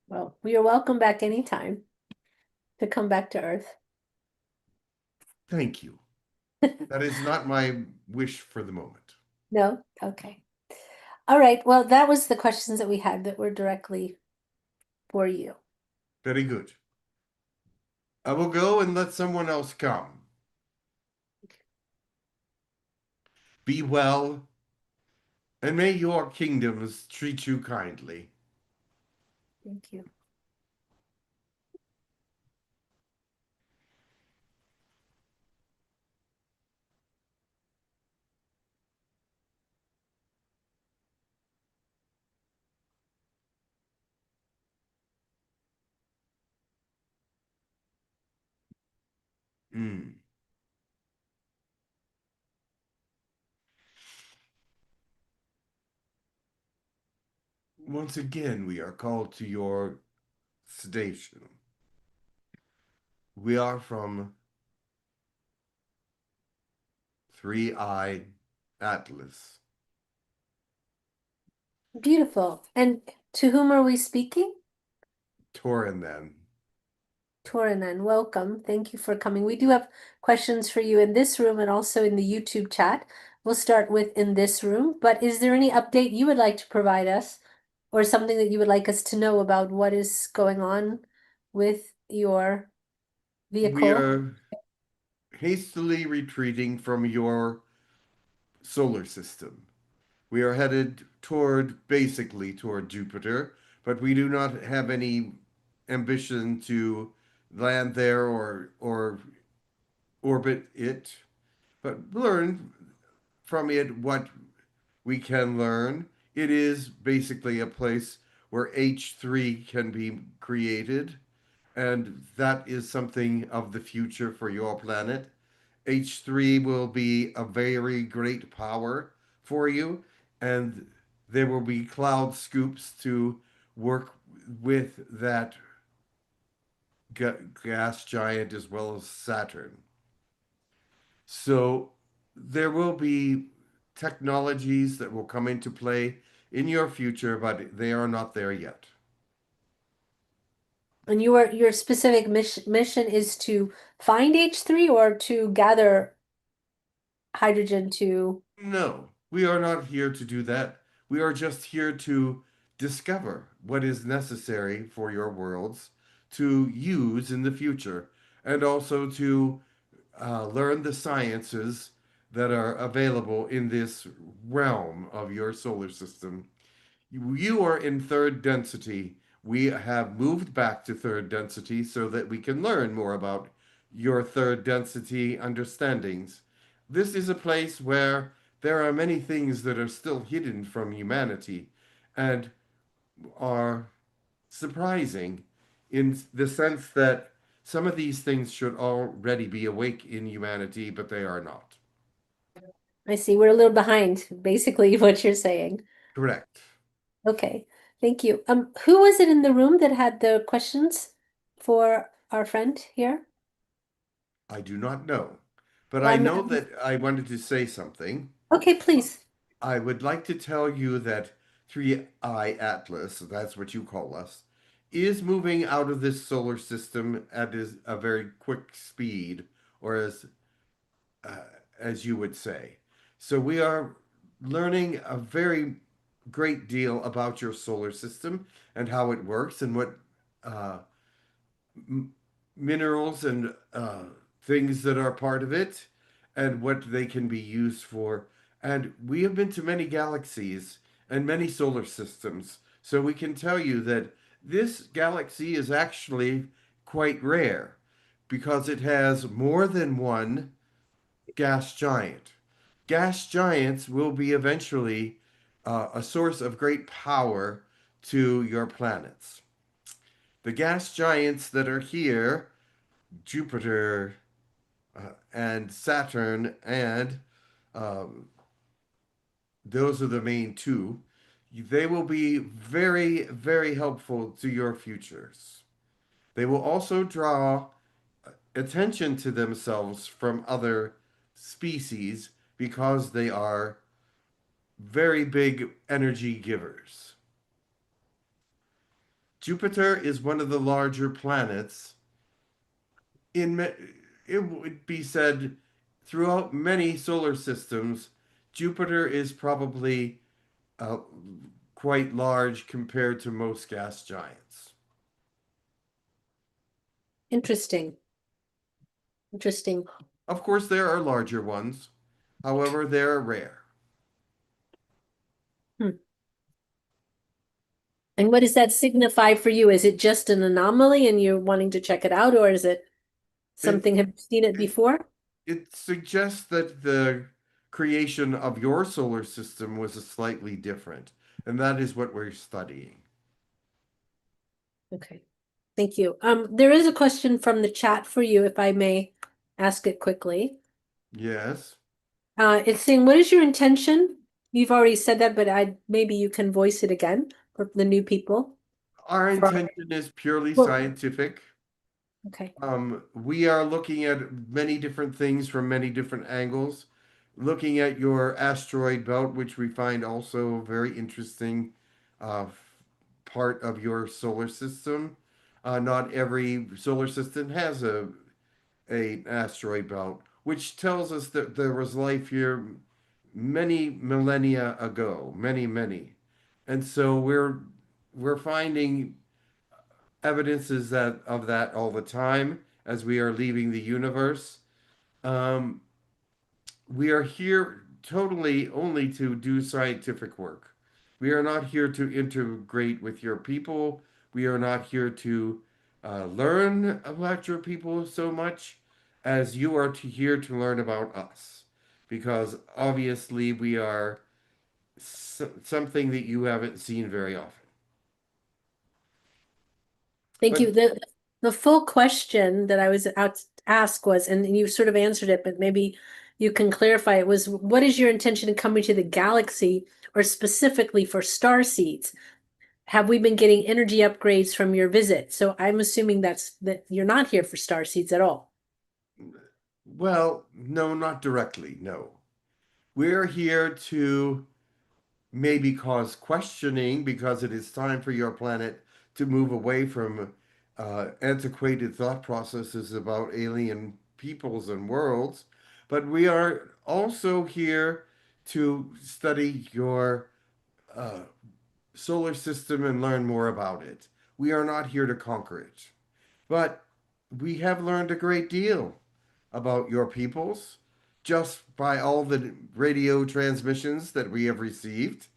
Well, we are welcome back anytime to come back to Earth. Thank you. That is not my wish for the moment. No? Okay. All right. Well, that was the questions that we had that were directly for you. Very good. I will go and let someone else come. Be well, and may your kingdoms treat you kindly. Thank you. Mm. Once again, we are called to your station. We are from 3-Eye Atlas. Beautiful. And to whom are we speaking? Torin, then. Toranen, welcome. Thank you for coming. We do have questions for you in this room and also in the YouTube chat. We'll start with in this room, but is there any update you would like to provide us or something that you would like us to know about what is going on with your vehicle? We are hastily retreating from your solar system. We are headed basically toward Jupiter, but we do not have any ambition to land there or orbit it, but learn from it what we can learn. It is basically a place where H3 can be created, and that is something of the future for your planet. H3 will be a very great power for you, and there will be cloud scoops to work with that gas giant as well as Saturn. So there will be technologies that will come into play in your future, but they are not there yet. And your specific mission is to find H3 or to gather hydrogen to... No, we are not here to do that. We are just here to discover what is necessary for your worlds to use in the future, and also to learn the sciences that are available in this realm of your solar system. You are in third density. We have moved back to third density so that we can learn more about your third density understandings. This is a place where there are many things that are still hidden from humanity and are surprising in the sense that some of these things should already be awake in humanity, but they are not. I see, we're a little behind, basically what you're saying. Correct. Okay, thank you. Who was it in the room that had the questions for our friend here? I do not know. But Well, I know that I wanted to say something. Okay, please. I would like to tell you that 3I Atlas, that's what you call us, is moving out of this solar system at a very quick speed, or as you would say. So we are learning a very great deal about your solar system and how it works and what uh, minerals and things that are part of it and what they can be used for. And we have been to many galaxies and many solar systems, so we can tell you that this galaxy is actually quite rare because it has more than one gas giant. Gas giants will be eventually a source of great power to your planets. The gas giants that are here, Jupiter and Saturn, and um, those are the main two, they will be very, very helpful to your futures. They will also draw attention to themselves from other species because they are very big energy givers. Jupiter is one of the larger planets. It would be said throughout many solar systems, Jupiter is probably uh, quite large compared to most gas giants. Interesting. Interesting. Of course, there are larger ones. However, they're rare. And what does that signify for you? Is it just an anomaly and you're wanting to check it out, or is it something, have you seen it before? It suggests that the creation of your solar system was slightly different, and that is what we're studying. Okay, thank you. There is a question from the chat for you, if I may ask it quickly. Yes. It's saying, what is your intention? You've already said that, but maybe you can voice it again for the new people. Our For- intention is purely Well- scientific. Okay. We are looking at many different things from many different angles, looking at your asteroid belt, which we find also a very interesting part of your solar system. Not every solar system has a asteroid belt, which tells us that there was life here many millennia ago, many. And so we're finding evidences of that all the time as we are leaving the universe. We are here totally only to do scientific work. We are not here to integrate with your people. We are not here to learn about your people so much as you are here to learn about us. Because obviously we are something that you haven't seen very often. Thank But- you. The full question that I was out to ask was, and you sort of answered it, but maybe you can clarify it, was what is your intention in coming to the galaxy, or specifically for star seeds? Have we been getting energy upgrades from your visit? So I'm assuming that you're not here for star seeds at all. Well, no, not directly, no. We're here to maybe cause questioning because it is time for your planet to move away from antiquated thought processes about alien peoples and worlds. But we are also here to study your solar system and learn more about it. We are not here to conquer it. But we have learned a great deal about your peoples just by all the radio transmissions that we have received,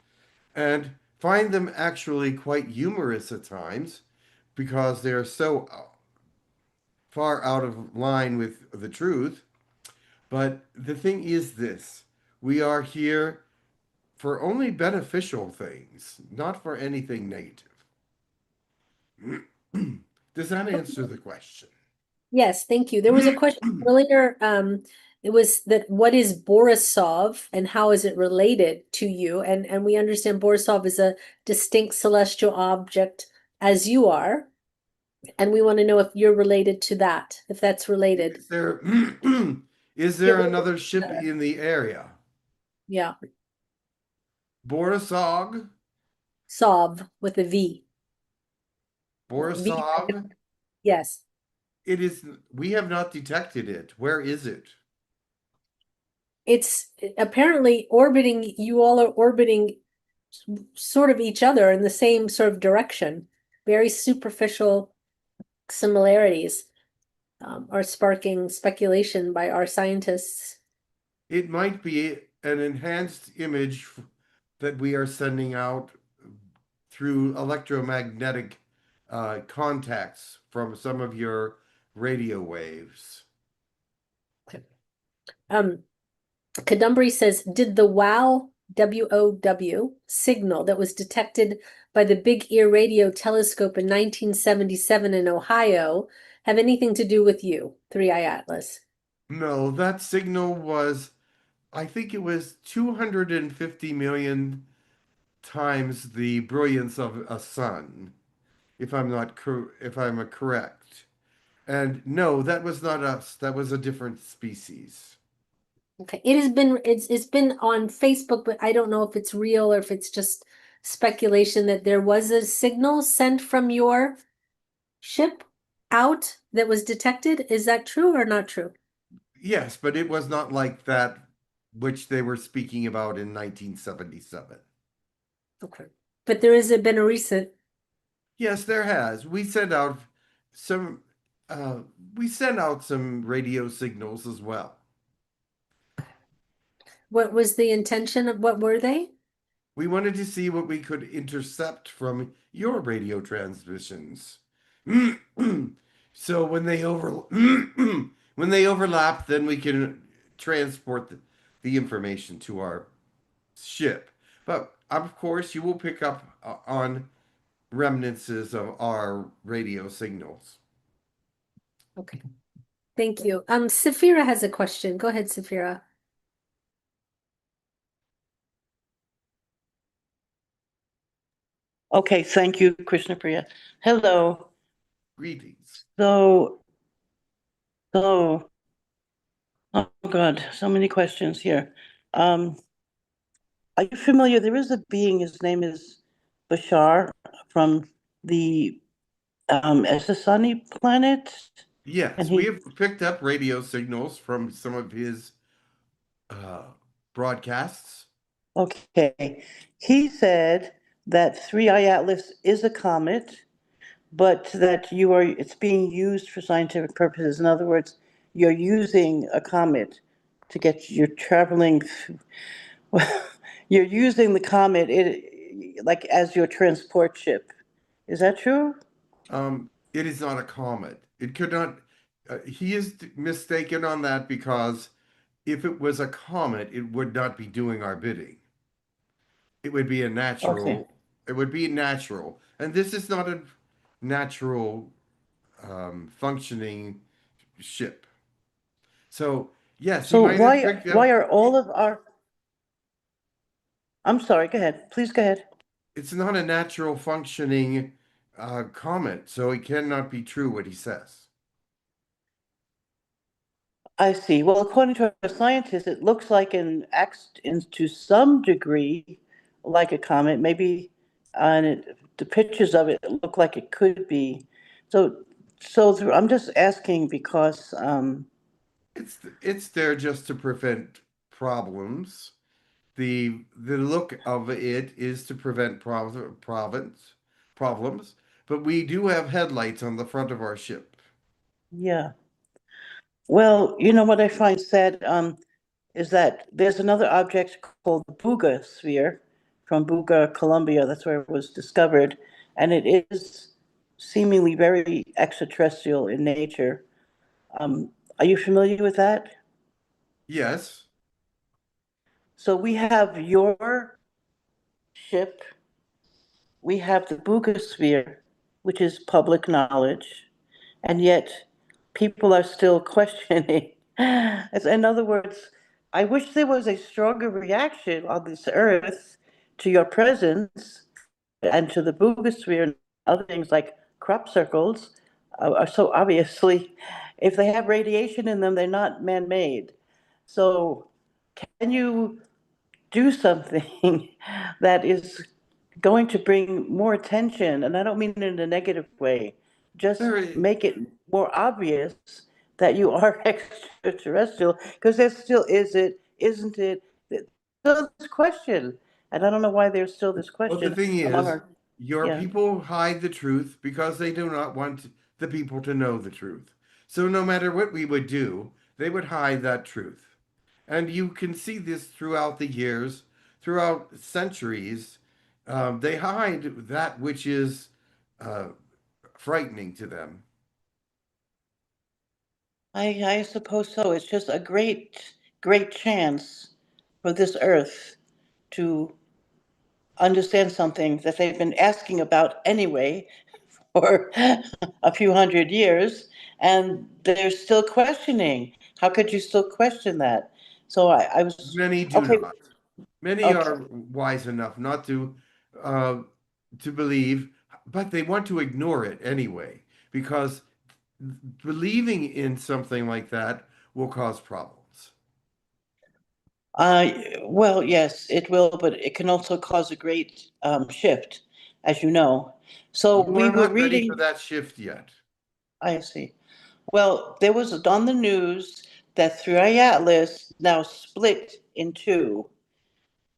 and find them actually quite humorous at times because they're so far out of line with the truth. But the thing is this: we are here for only beneficial things, not for anything negative. Does that answer the question? Yes, thank you. There was a question earlier. It was that what is Borisov and how is it related to you? And we understand Borisov is a distinct celestial object as you are. And we want to know if you're related to that, if that's related. Is there is there another ship in the area? Yeah. Borisov? Sov with a V. Borisov? Yes. It is, we have not detected it. Where is it? It's apparently orbiting, you all are orbiting sort of each other in the same sort of direction. Very superficial similarities are sparking speculation by our scientists. It might be an enhanced image that we are sending out through electromagnetic contacts from some of your radio waves. Kadumbury says, did the WOW, W-O-W, signal that was detected by the Big Ear Radio Telescope in 1977 in Ohio have anything to do with you, 3i Atlas? No, that signal was, I think it was 250 million times the brilliance of a sun, if I'm correct. And no, that was not us. That was a different species. Okay, it's been on Facebook, but I don't know if it's real or if it's just speculation that there was a signal sent from your ship out that was detected. Is that true or not true? Yes, but it was not like that which they were speaking about in 1977. Okay, but there has been a recent. Yes, there has. We sent out some radio signals as well. What was the intention of what were they? We wanted to see what we could intercept from your radio transmissions. So when they overlap, then we can transport the information to our ship. But of course, you will pick up on remnants of our radio signals. Okay, thank you. Safira has a question. Go ahead, Safira. Okay, thank you, Krishna Priya. Hello. Greetings. So, oh God, so many questions here. Are you familiar? There is a being, his name is Bashar from the Esasani planet. Yes, And we have picked up radio signals from some of his broadcasts. Okay. He said that 3i Atlas is a comet, but that it's being used for scientific purposes. In other words, you're using a comet to you're traveling, you're using the comet like as your transport ship. Is that true? It is not a comet. It could not, he is mistaken on that because if it was a comet, it would not be doing our bidding. It would be a natural, Okay. it would be natural. And this is not a natural functioning ship. So, yes, So he might have picked up. why are all of our, I'm sorry, go ahead. Please go ahead. It's not a natural functioning comet, so it cannot be true what he says. I see. Well, according to our scientists, it looks like to some degree like a comet. Maybe the pictures of it look like it could be. So I'm just asking because It's there just to prevent problems. The look of it is to prevent problems, but we do have headlights on the front of our ship. yeah. Well, you know what I find sad is that there's another object called the Buga sphere from Buga, Colombia. That's where it was discovered, and it is seemingly very extraterrestrial in nature. Are you familiar with that? Yes. So we have your ship, we have the Buga sphere, which is public knowledge, and yet people are still questioning. In other words, I wish there was a stronger reaction on this earth to your presence and to the Buga sphere and other things like crop circles, So obviously, if they have radiation in them, they're not man-made. So can you do something that is going to bring more attention? And I don't mean it in a negative way. Just There, make it more obvious that you are extraterrestrial, because there still is it, isn't it? There's still this question, and I don't know why there's still this well, the question thing among is, our, your yeah. people hide the truth because they do not want the people to know the truth. So no matter what we would do, they would hide that truth. And you can see this throughout the years, throughout centuries. They hide that which is uh, frightening to them. I suppose so. It's just a great chance for this earth to understand something that they've been asking about anyway for a few hundred years, and they're still questioning. How could you still question that? So I was, Many do okay, not. Many okay. are wise enough not uh, to believe, but they want to ignore it anyway because believing in something like that will cause problems. Uh, well, yes, it will, but it can also cause a great shift, as you know. So You we are were not ready for reading, that shift yet. I see. Well, there was on the news that Three Atlas now split in two.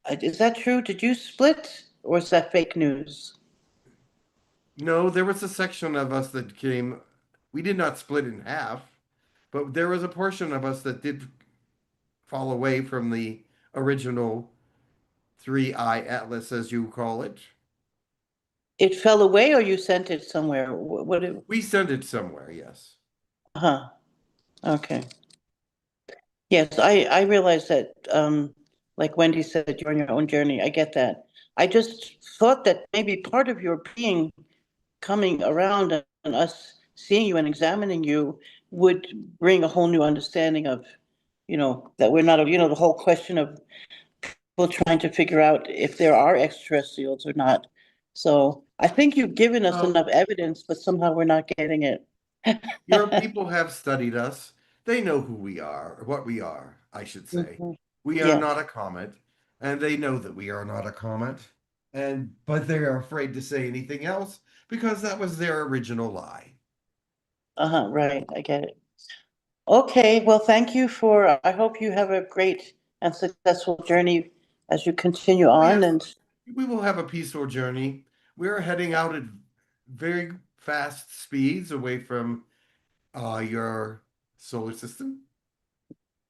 Is that true? Did you split, or is that fake news? No, there was a section of us that came, we did not split in half, but there was a portion of us that did fall away from the original three-eye atlas, as you call it. It fell away, or you sent it somewhere? We sent it somewhere, yes. Huh, okay. Yes, I realize that, like Wendy said, you're on your own journey. I get that. I just thought that maybe part of your being coming around and us seeing you and examining you would bring a whole new understanding of, that we're not, the whole question of people trying to figure out if there are extraterrestrials or not. So I think you've given us Well, enough evidence, but somehow we're not getting it. your people have studied us. They know who we are, or what we are, I should say. Mhm. We are Yeah, not a comet, and they know that we are not a comet. But they are afraid to say anything else because that was their original lie. right, I get it. Okay, well, thank you I hope you have a great and successful journey as you continue Oh, on, yes, and we will have a peaceful journey. We're heading out at very fast speeds away from your solar system.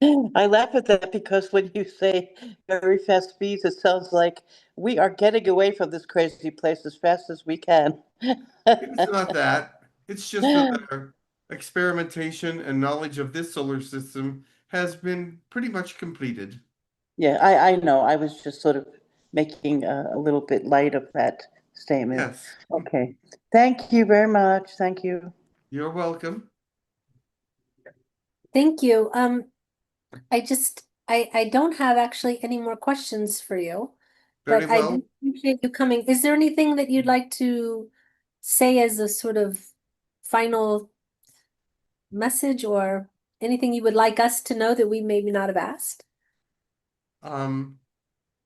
I laugh at that because when you say very fast speeds, it sounds like we are getting away from this crazy place as fast as we can. It's not that. It's just that their experimentation and knowledge of this solar system has been pretty much completed. Yeah, I know. I was just sort of making a little bit light of that statement. Yes, Okay. Thank you very much. Thank you. you're welcome. Thank you. I don't have actually any more questions for you, Very but I well. do appreciate you coming. Is there anything that you'd like to say as a sort of final message or anything you would like us to know that we maybe not have asked? Um,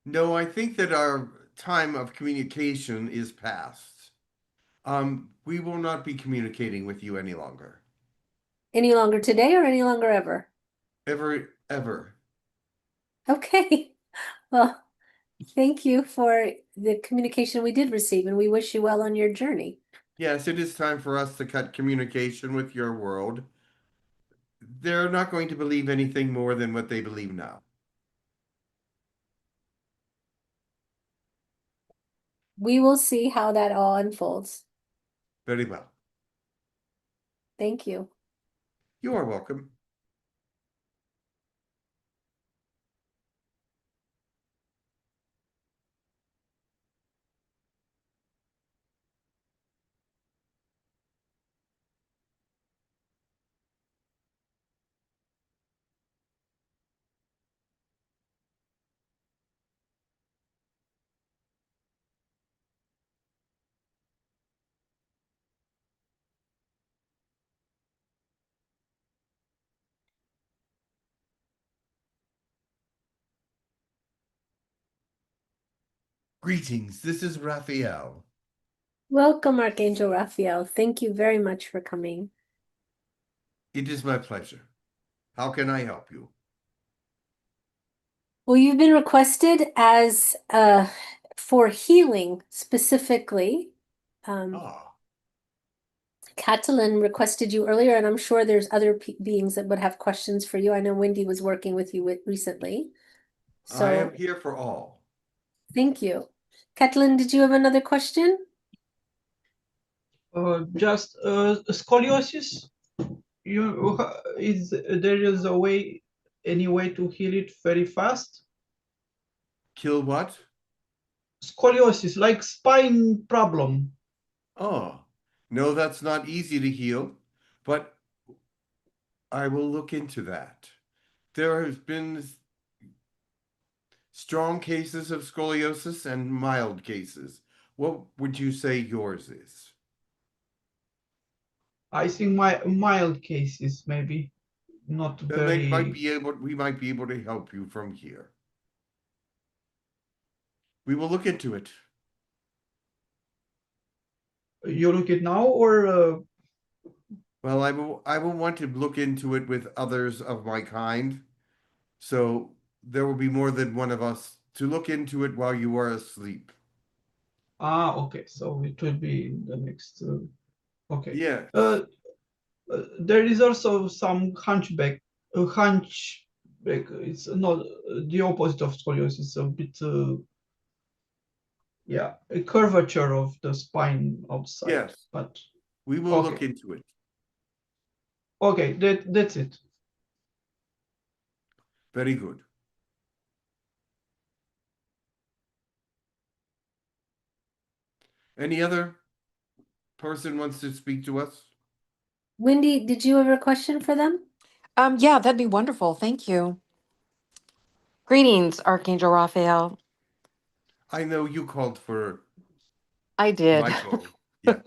no, I think that our time of communication is past. We will not be communicating with you any longer. Any longer today or any longer ever? Ever, ever. Okay. Well, thank you for the communication we did receive, and we wish you well on your journey. Yes, it is time for us to cut communication with your world. They're not going to believe anything more than what they believe now. We will see how that all unfolds. Very well. Thank you. You are welcome. Greetings, this is Raphael. Welcome, Archangel Raphael. Thank you very much for coming. It is my pleasure. How can I help you? Well, you've been requested as for healing specifically. Catalyn requested you earlier, and I'm sure there's other beings that would have questions for you. I know Wendy was working with you recently. So I am here for all. thank you. Catalyn, did you have another question? Just scoliosis. There is a way, any way to heal it very fast? Kill what? Scoliosis, like spine problem. Oh, no, that's not easy to heal, but I will look into that. There has been strong cases of scoliosis and mild cases. What would you say yours is? I think my mild cases, maybe not Then very. we might be able to help you from here. We will look into it. You look it now, or Well, I will want to look into it with others of my kind. So there will be more than one of us to look into it while you are asleep. okay. So it will be in the next. Okay. Yes. There is also some hunchback. It's not the opposite of scoliosis. It's a bit. Yeah, a curvature of the spine outside. Yes. But we will look into it. Okay, that's it. Very good. Any other person wants to speak to us? Wendy, did you have a question for them? Yeah, that'd be wonderful. Thank you. Greetings, Archangel Raphael. I know you called for I did. Michael. Yeah.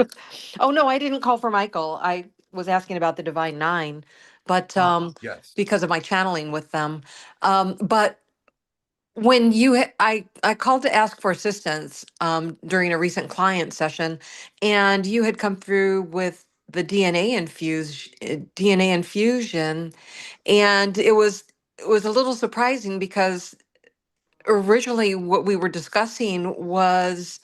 Oh, no, I didn't call for Michael. I was asking about the Divine Nine, but Yes. because of my channeling with them. But when I called to ask for assistance during a recent client session, and you had come through with the DNA infusion, and it was a little surprising because originally what we were discussing was,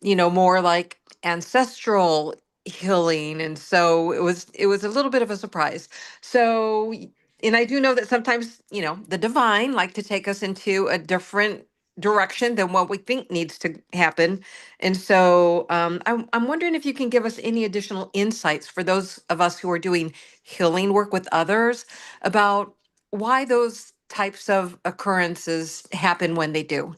more like ancestral healing, and so it was a little bit of a surprise. So and I do know that sometimes, the divine like to take us into a different direction than what we think needs to happen. And so I'm wondering if you can give us any additional insights for those of us who are doing healing work with others about why those types of occurrences happen when they do.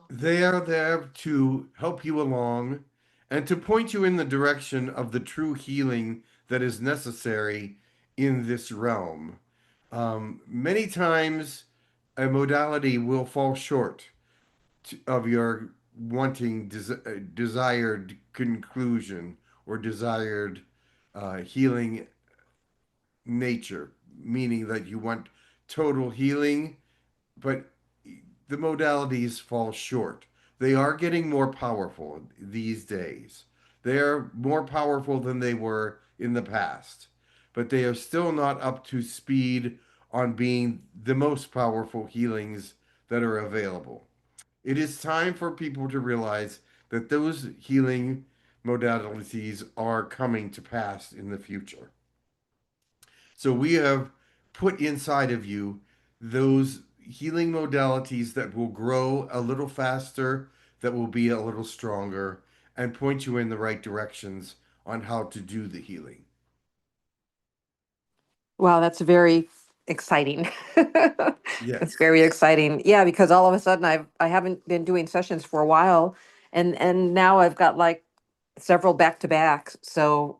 They are there to help you along and to point you in the direction of the true healing that is necessary in this realm. Many times, a modality will fall short of your desired conclusion or desired healing nature, meaning that you want total healing, but the modalities fall short. They are getting more powerful these days. They are more powerful than they were in the past, but they are still not up to speed on being the most powerful healings that are available. It is time for people to realize that those healing modalities are coming to pass in the future. So we have put inside of you those healing modalities that will grow a little faster, that will be a little stronger, and point you in the right directions on how to do the healing. Wow, that's very exciting. Yes. It's very exciting. Yeah, because all of a sudden I haven't been doing sessions for a while, and now I've got like several back to back. So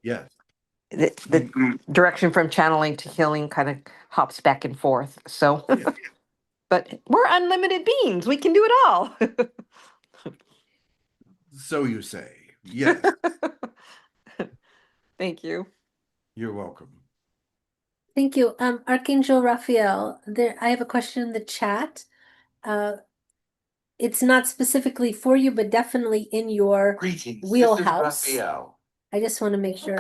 Yes. the direction from channeling to healing kind of hops back and forth. So Yeah. but we're unlimited beings. We can do it all. So you say. Yes. Thank you. You're welcome. Thank you. Archangel Raphael, I have a question in the chat. it's not specifically for you, but definitely in your Greetings, wheelhouse. this is Raphael. I just want to make sure.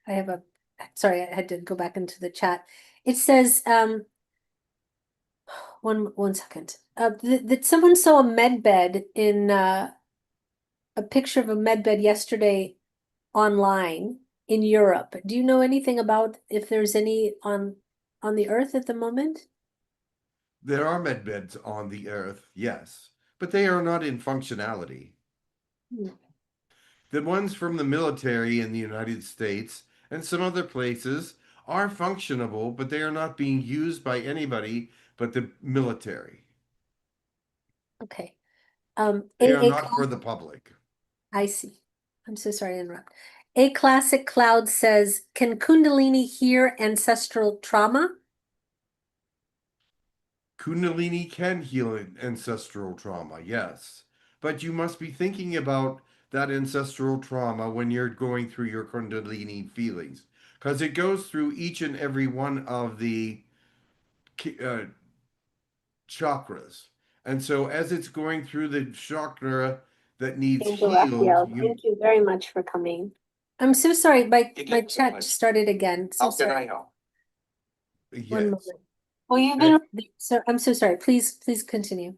I have a, sorry, I had to go back into the chat. It says, one second. That someone saw a med bed in a picture of a med bed yesterday online in Europe. Do you know anything about if there's any on the Earth at the moment? There are med beds on the Earth, yes, but they are not in functionality. Hmm. The ones from the military in the United States and some other places are functionable, but they are not being used by anybody but the military. Okay. They are not for the public. I see. I'm so sorry to interrupt. A Classic Cloud says, can Kundalini hear ancestral trauma? Kundalini can heal ancestral trauma, yes. But you must be thinking about that ancestral trauma when you're going through your Kundalini feelings, because it goes through each and every one of the chakras. And so as it's going through the chakra that needs Angel healed, Raphael, thank you very much for coming. I'm so sorry, my chat started again. So How can I sorry. help? One yes, moment. Well, you've been, so I'm so sorry. Please continue.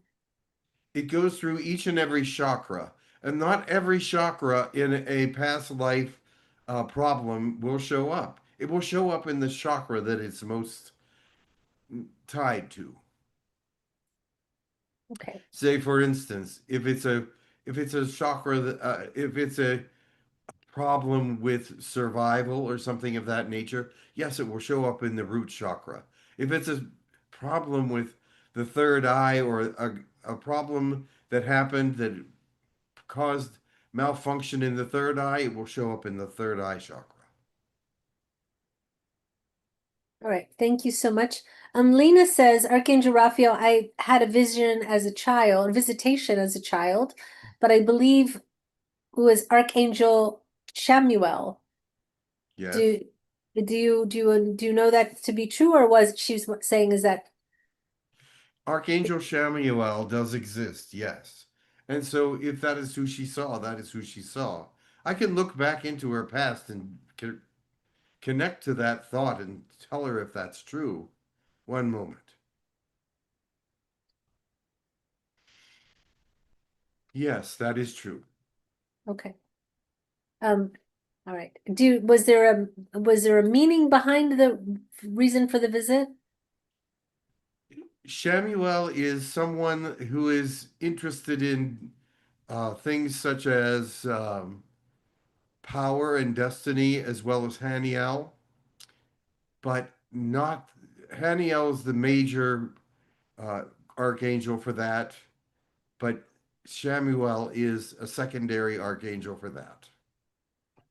it goes through each and every chakra. And not every chakra in a past life problem will show up. It will show up in the chakra that it's most tied to. Okay. Say, for instance, if it's a chakra that if it's a problem with survival or something of that nature, yes, it will show up in the root chakra. If it's a problem with the third eye or a problem that happened that caused malfunction in the third eye, it will show up in the third eye chakra. All right. Thank you so much. Lena says, Archangel Raphael, I had a vision as a child, visitation as a child, but I believe it was Archangel Shamuel. Yes. Do you know that to be true, or was she's saying is that Archangel Shamuel does exist, yes. And so if that is who she saw, that is who she saw. I can look back into her past and connect to that thought and tell her if that's true. One moment. Yes, that is true. okay? All right. Was there a meaning behind the reason for the visit? Shamuel is someone who is interested in things such as power and destiny, as well as Haniel, but not Haniel is the major uh, archangel for that, but Shamuel is a secondary archangel for that.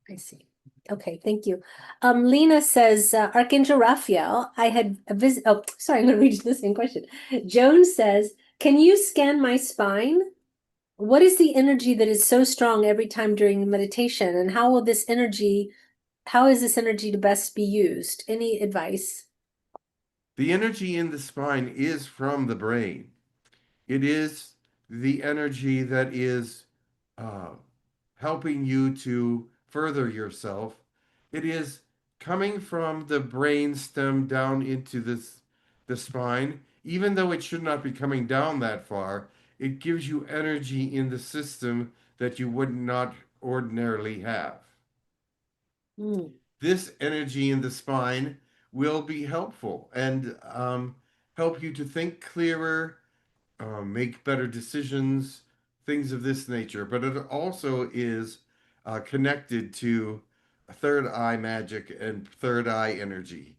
I see. Okay, thank you. Lena says, Archangel Raphael, I had a visit. Oh, sorry, I'm going to read you the same question. Joan says, can you scan my spine? What is the energy that is so strong every time during meditation? And how is this energy to best be used? Any advice? The energy in the spine is from the brain. It is the energy that is uh, helping you to further yourself. It is coming from the brain stem down into the spine. Even though it should not be coming down that far, it gives you energy in the system that you would not ordinarily have. Mm. This energy in the spine will be helpful and help you to think clearer, make better decisions, things of this nature. But it also is connected to third eye magic and third eye energy.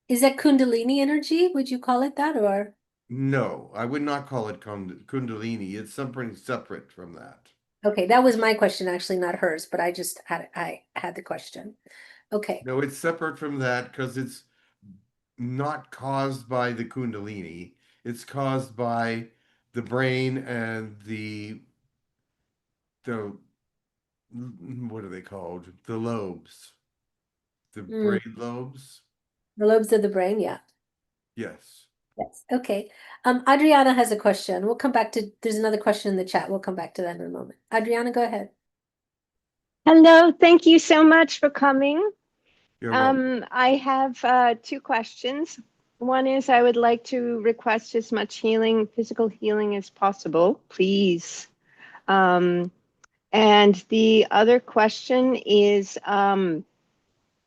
Is that Kundalini energy? Would you call it that, or? No, I would not call it Kundalini. It's something separate from that. Okay, that was my question, actually, not hers, but I had the question. Okay. No, it's separate from that because it's not caused by the Kundalini. It's caused by the brain and the what are they called? The lobes. The brain lobes. The lobes of the brain, yeah. Yes. Yes, okay. Adriana has a question. We'll come back to, there's another question in the chat. We'll come back to that in a moment. Adriana, go ahead. Hello, thank you so much for coming. You're welcome. I have two questions. One is I would like to request as much healing, physical healing as possible, please. And the other question is,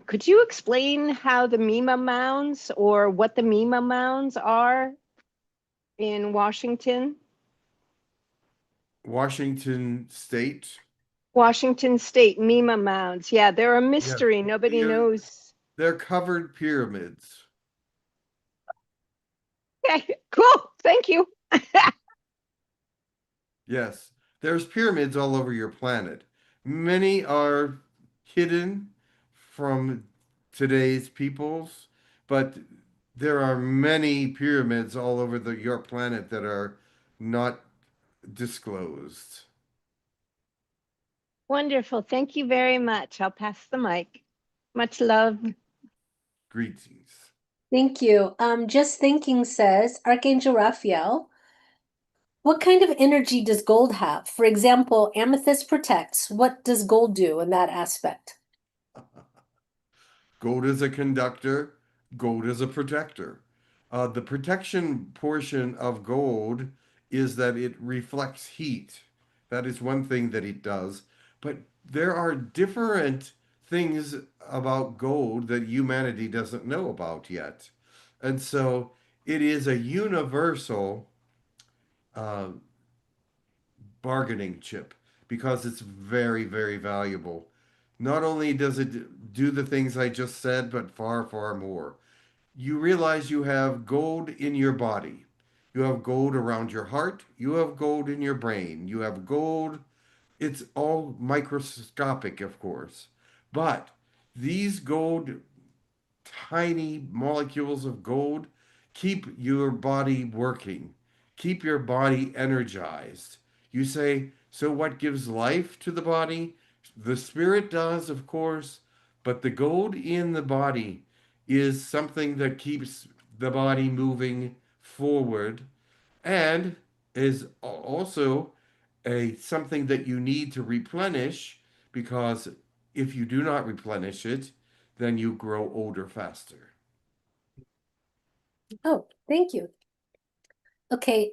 could you explain how the Mima Mounds or what the Mima Mounds are in Washington? Washington State. Washington State, Mima Mounds. Yeah, they're a mystery. Nobody knows. They're covered pyramids. Okay, cool. Thank you. Yes, there's pyramids all over your planet. Many are hidden from today's peoples, but there are many pyramids all over your planet that are not disclosed. Wonderful. Thank you very much. I'll pass the mic. Much love. Greetings. Thank you. Just thinking says, Archangel Raphael, what kind of energy does gold have? For example, amethyst protects. What does gold do in that aspect? Gold is a conductor, gold is a protector. The protection portion of gold is that it reflects heat. That is one thing that it does. But there are different things about gold that humanity doesn't know about yet. And so it is a universal uh, bargaining chip because it's very, very valuable. Not only does it do the things I just said, but far, far more. You realize you have gold in your body. You have gold around your heart. You have gold in your brain. You have gold. It's all microscopic, of course. But these gold, tiny molecules of gold, keep your body working, keep your body energized. You say, so what gives life to the body? The spirit does, of course, but the gold in the body is something that keeps the body moving forward and is also a something that you need to replenish because if you do not replenish it, then you grow older faster. Oh, thank you. Okay,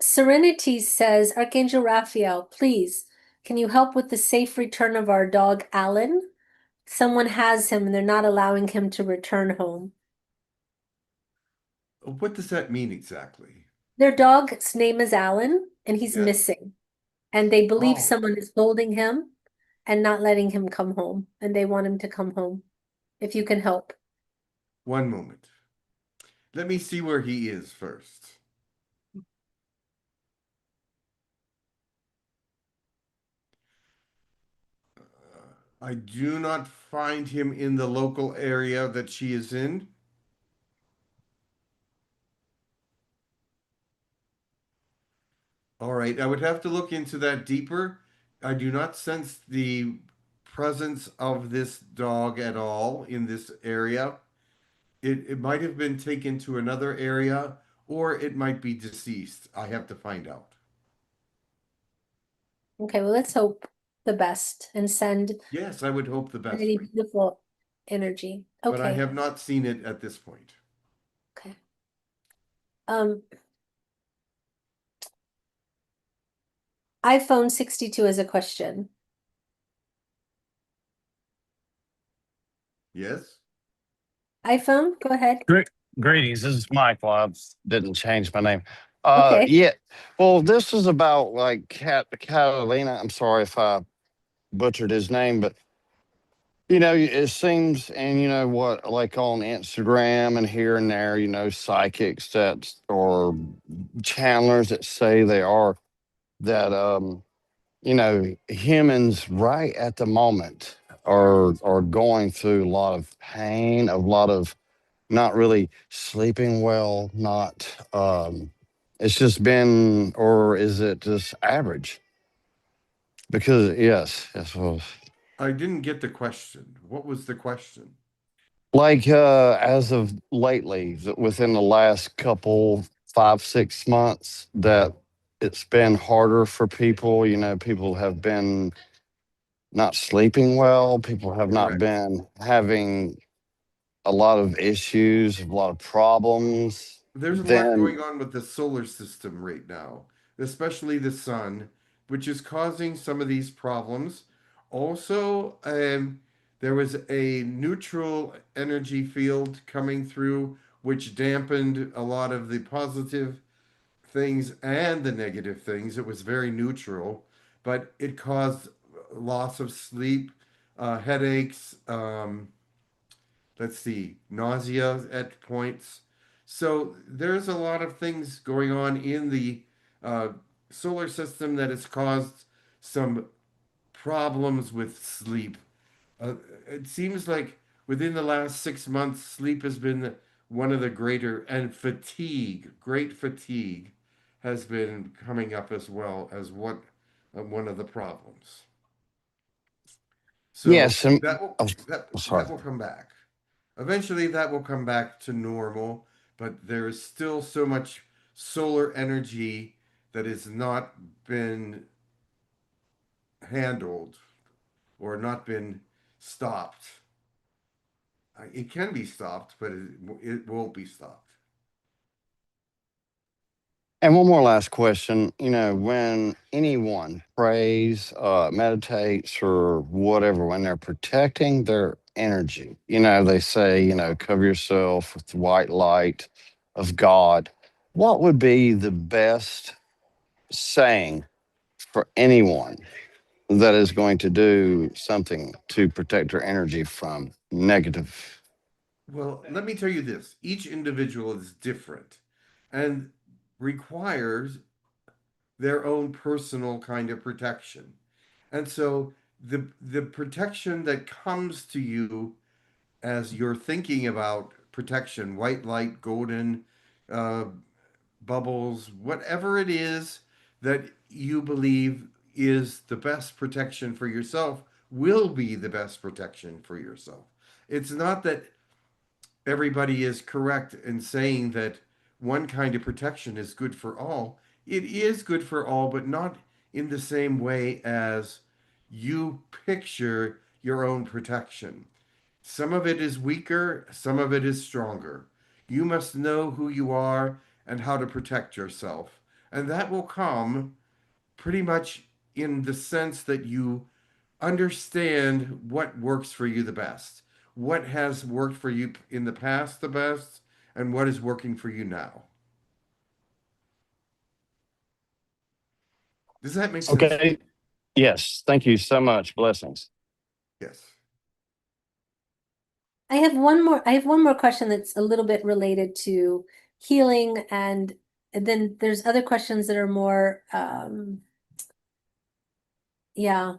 Serenity says, Archangel Raphael, please, can you help with the safe return of our dog, Alan? Someone has him and they're not allowing him to return home. What does that mean exactly? Their dog's name is Alan and he's Yes. missing. And they believe Oh. someone is holding him and not letting him come home. And they want him to come home. If you can help. One moment. Let me see where he is first. I do not find him in the local area that she is in. All right, I would have to look into that deeper. I do not sense the presence of this dog at all in this area. It might have been taken to another area or it might be deceased. I have to find out. Okay, well, let's hope the best and send Yes, I would hope the best really for you. beautiful energy. But I Okay, have not seen it at this point. okay. iPhone 62 has a question. Yes? iPhone, go ahead. Greetings. This is Michael. I didn't change my name. Okay. Yeah. Well, this is about like Catalyn. I'm sorry if I butchered his name, but it seems, and you know what, like on Instagram and here and there, psychics that or channelers that say they are that humans right at the moment are going through a lot of pain, a lot of not really sleeping well, not it's just been, or is it just average? Because yes, well, I didn't get the question. What was the question? Like as of lately, within the last couple 5 6 months, that it's been harder for people. You know, people have been not sleeping well. People have not Correct. been having a lot of issues, a lot of problems. There's a lot Then, going on with the solar system right now, especially the sun, which is causing some of these problems. Also, there was a neutral energy field coming through, which dampened a lot of the positive things and the negative things. It was very neutral, but it caused loss of sleep, headaches, let's see, nausea at points. So there's a lot of things going on in the uh, solar system that has caused some problems with sleep. Uh, it seems like within the last 6 months, sleep has been one of the greater, and fatigue, great fatigue, has been coming up as well as one of the problems. So yes, and that will oh, sorry. that will come back. Eventually, that will come back to normal, but there is still so much solar energy that has not been handled or not been stopped. It can be stopped, but it won't be stopped. And one more last question. You know, when anyone prays, meditates, or whatever, when they're protecting their energy, you know, they say, you know, cover yourself with the white light of God. What would be the best saying for anyone that is going to do something to protect their energy from negative? Well, let me tell you this, each individual is different and requires their own personal kind of protection. And so the protection that comes to you as you're thinking about protection, white light, golden uh, bubbles, whatever it is that you believe is the best protection for yourself, will be the best protection for yourself. It's not that everybody is correct in saying that one kind of protection is good for all. It is good for all, but not in the same way as you picture your own protection. Some of it is weaker, some of it is stronger. You must know who you are and how to protect yourself. And that will come pretty much in the sense that you understand what works for you the best, what has worked for you in the past the best, and what is working for you now. Does that make sense to you? Okay. Yes. Thank you so much. Blessings. Yes. I have one more question that's a little bit related to healing, and then there's other questions that are more yeah.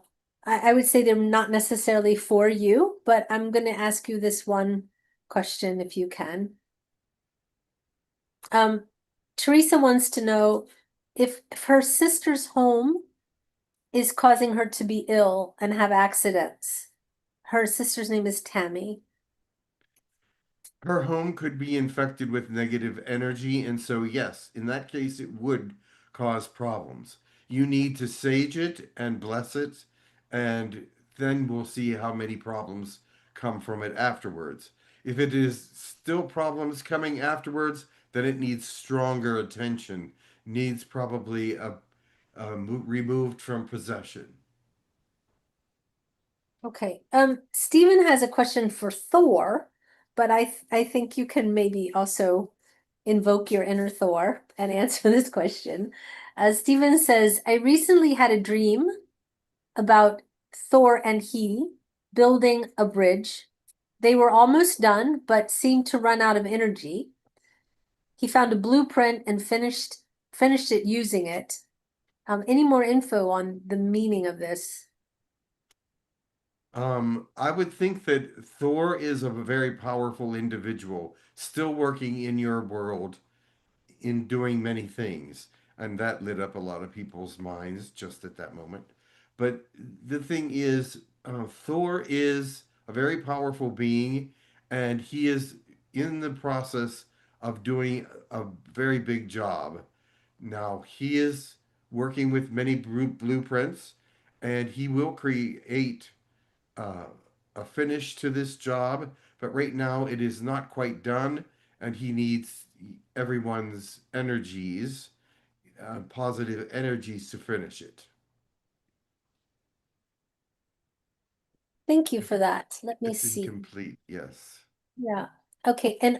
I would say they're not necessarily for you, but I'm gonna ask you this one question if you can. Teresa wants to know if her sister's home is causing her to be ill and have accidents. Her sister's name is Tammy. Her home could be infected with negative energy, and so, yes, in that case, it would cause problems. You need to sage it and bless it, and then we'll see how many problems come from it afterwards. If it is still problems coming afterwards, then it needs stronger attention, needs probably removed from possession. Okay. Stephen has a question for Thor, but I think you can maybe also invoke your inner Thor and answer this question. Stephen says, I recently had a dream about Thor and he building a bridge. They were almost done, but seemed to run out of energy. He found a blueprint and finished it using it. Any more info on the meaning of this? I would think that Thor is a very powerful individual, still working in your world, in doing many things. And that lit up a lot of people's minds just at that moment. But the thing is, Thor is a very powerful being, and he is in the process of doing a very big job. Now, he is working with many blueprints, and he will create uh, a finish to this job, but right now it is not quite done, and he needs everyone's energies, positive energies to finish it. Thank you for that. Let me It's see. incomplete, yes. Yeah. Okay. And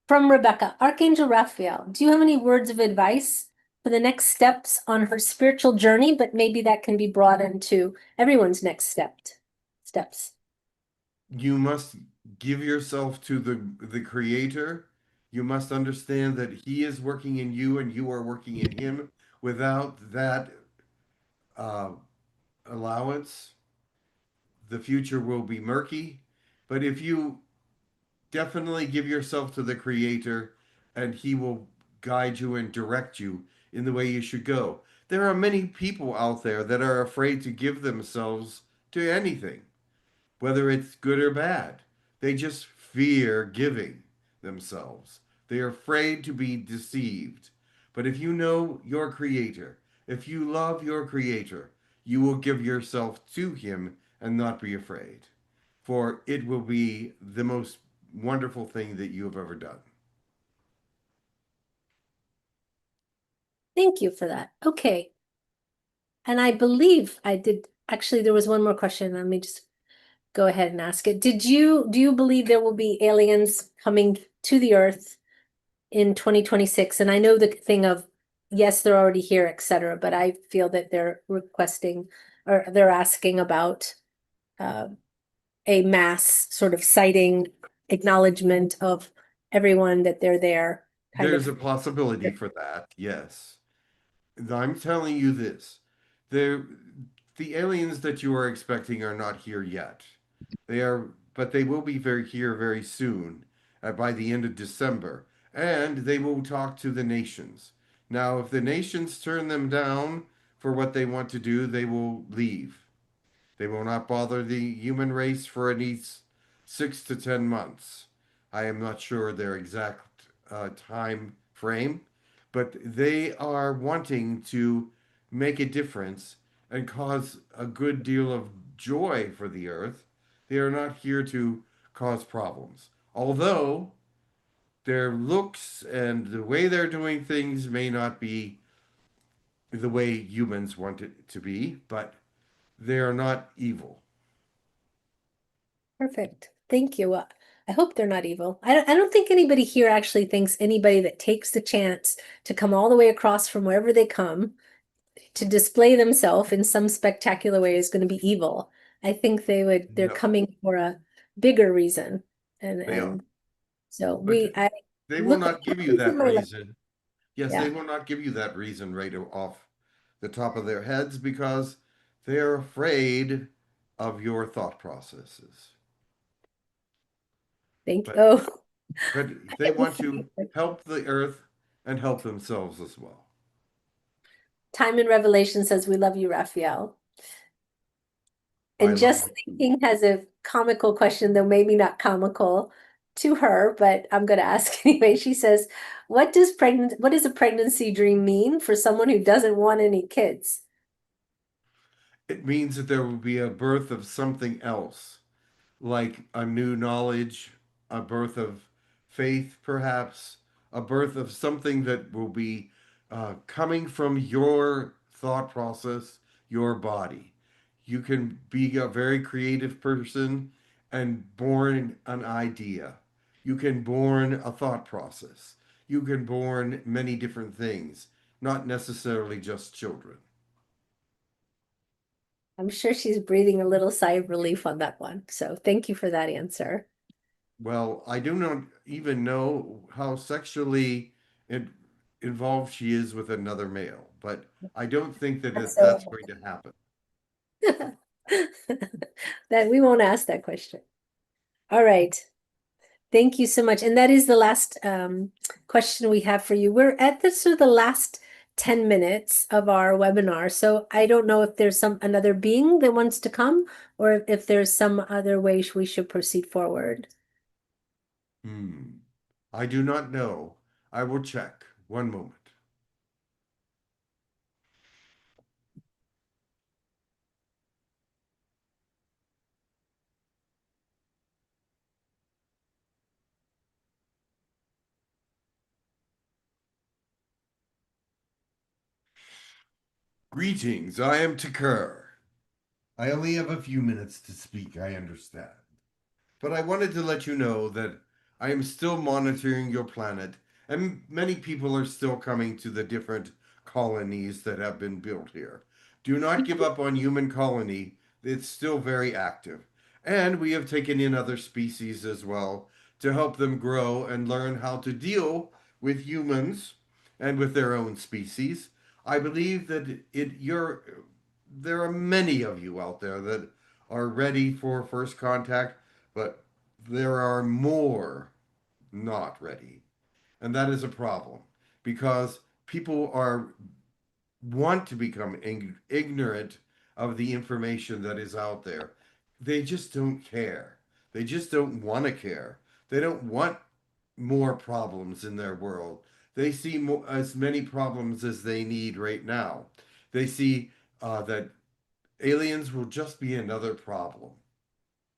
from Rebecca, Archangel Raphael, do you have any words of advice for the next steps on her spiritual journey? But maybe that can be brought into everyone's next steps. You must give yourself to the creator. You must understand that he is working in you and you are working in him. Without that uh, allowance, the future will be murky. But if you definitely give yourself to the creator, and he will guide you and direct you in the way you should go. There are many people out there that are afraid to give themselves to anything, whether it's good or bad. They just fear giving themselves. They are afraid to be deceived. But if you know your creator, if you love your creator, you will give yourself to him and not be afraid, for it will be the most wonderful thing that you have ever done. Thank you for that. Okay. And I believe I did, actually, there was one more question. Let me just go ahead and ask it. Do you believe there will be aliens coming to the Earth in 2026? And I know the thing of, yes, they're already here, etc., but I feel that they're requesting or they're asking about a mass sort of sighting, acknowledgement of everyone that they're there. There's a possibility for that, yes. I'm telling you this. There, the aliens that you are expecting are not here yet. They are, but they will be here very soon, by the end of December, and they will talk to the nations. Now, if the nations turn them down for what they want to do, they will leave. They will not bother the human race for at least 6 to 10 months. I am not sure their exact time frame, but they are wanting to make a difference and cause a good deal of joy for the earth. They are not here to cause problems. Although their looks and the way they're doing things may not be the way humans want it to be, but they are not evil. Perfect. Thank you. I hope they're not evil. I don't think anybody here actually thinks anybody that takes the chance to come all the way across from wherever they come to display themselves in some spectacular way is going to be evil. I think they're No, coming for a bigger reason. they are. And so But I they will look not give you that my life. reason. Yes, Yeah. they will not give you that reason right off the top of their heads because they are afraid of your thought processes. Thank you. But Oh, they want to help the earth and help themselves as well. Time in Revelation says, "We love you, Raphael." I And love Just you. Thinking has a comical question, though maybe not comical to her, but I'm going to ask anyway. She says, what does a pregnancy dream mean for someone who doesn't want any kids? It means that there will be a birth of something else, like a new knowledge, a birth of faith, perhaps, a birth of something that will be coming from your thought process, your body. You can be a very creative person and born an idea. You can born a thought process. You can born many different things, not necessarily just children. I'm sure she's breathing a little sigh of relief on that one. So thank you for that answer. Well, I do not even know how sexually in, involved she is with another male, but I don't think that That's that's so going to happen. that we won't ask that question. All right. Thank you so much. And that is the last question we have for you. We're at the last 10 minutes of our webinar. So I don't know if there's another being that wants to come or if there's some other way we should proceed forward. I do not know. I will check. One moment. Greetings, I am Tekkrr. I only have a few minutes to speak, I understand. But I wanted to let you know that I am still monitoring your planet, and many people are still coming to the different colonies that have been built here. Do not give up on human colony, it's still very active. And we have taken in other species as well to help them grow and learn how to deal with humans and with their own species. I believe that there are many of you out there that are ready for first contact, but there are more not ready. And that is a problem because people want to become ignorant of the information that is out there. They just don't care. They just don't want to care. They don't want more problems in their world. They see as many problems as they need right now. They see that aliens will just be another problem.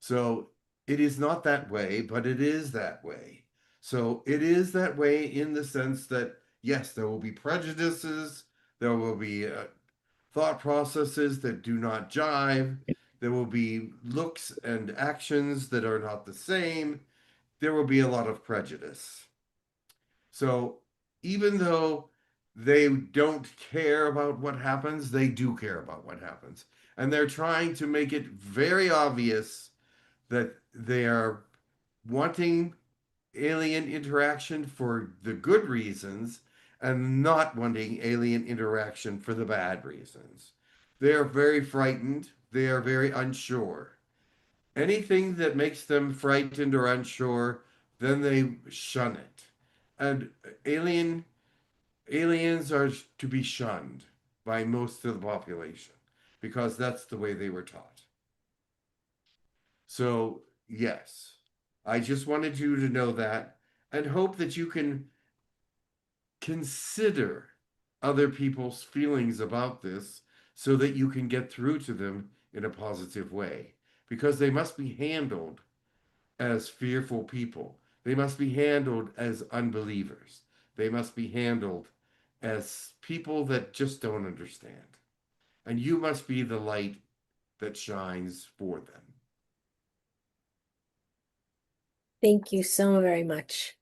So it is not that way, but it is that way. So it is that way in the sense that, yes, there will be prejudices, there will be thought processes that do not jive, there will be looks and actions that are not the same, there will be a lot of prejudice. So even though they don't care about what happens, they do care about what happens. And they're trying to make it very obvious that they are wanting alien interaction for the good reasons and not wanting alien interaction for the bad reasons. They are very frightened. They are very unsure. Anything that makes them frightened or unsure, then they shun it. And aliens are to be shunned by most of the population because that's the way they were taught. So, yes, I just wanted you to know that and hope that you can consider other people's feelings about this so that you can get through to them in a positive way because they must be handled as fearful people. They must be handled as unbelievers. They must be handled as people that just don't understand. And you must be the light that shines for them. Thank you so very much.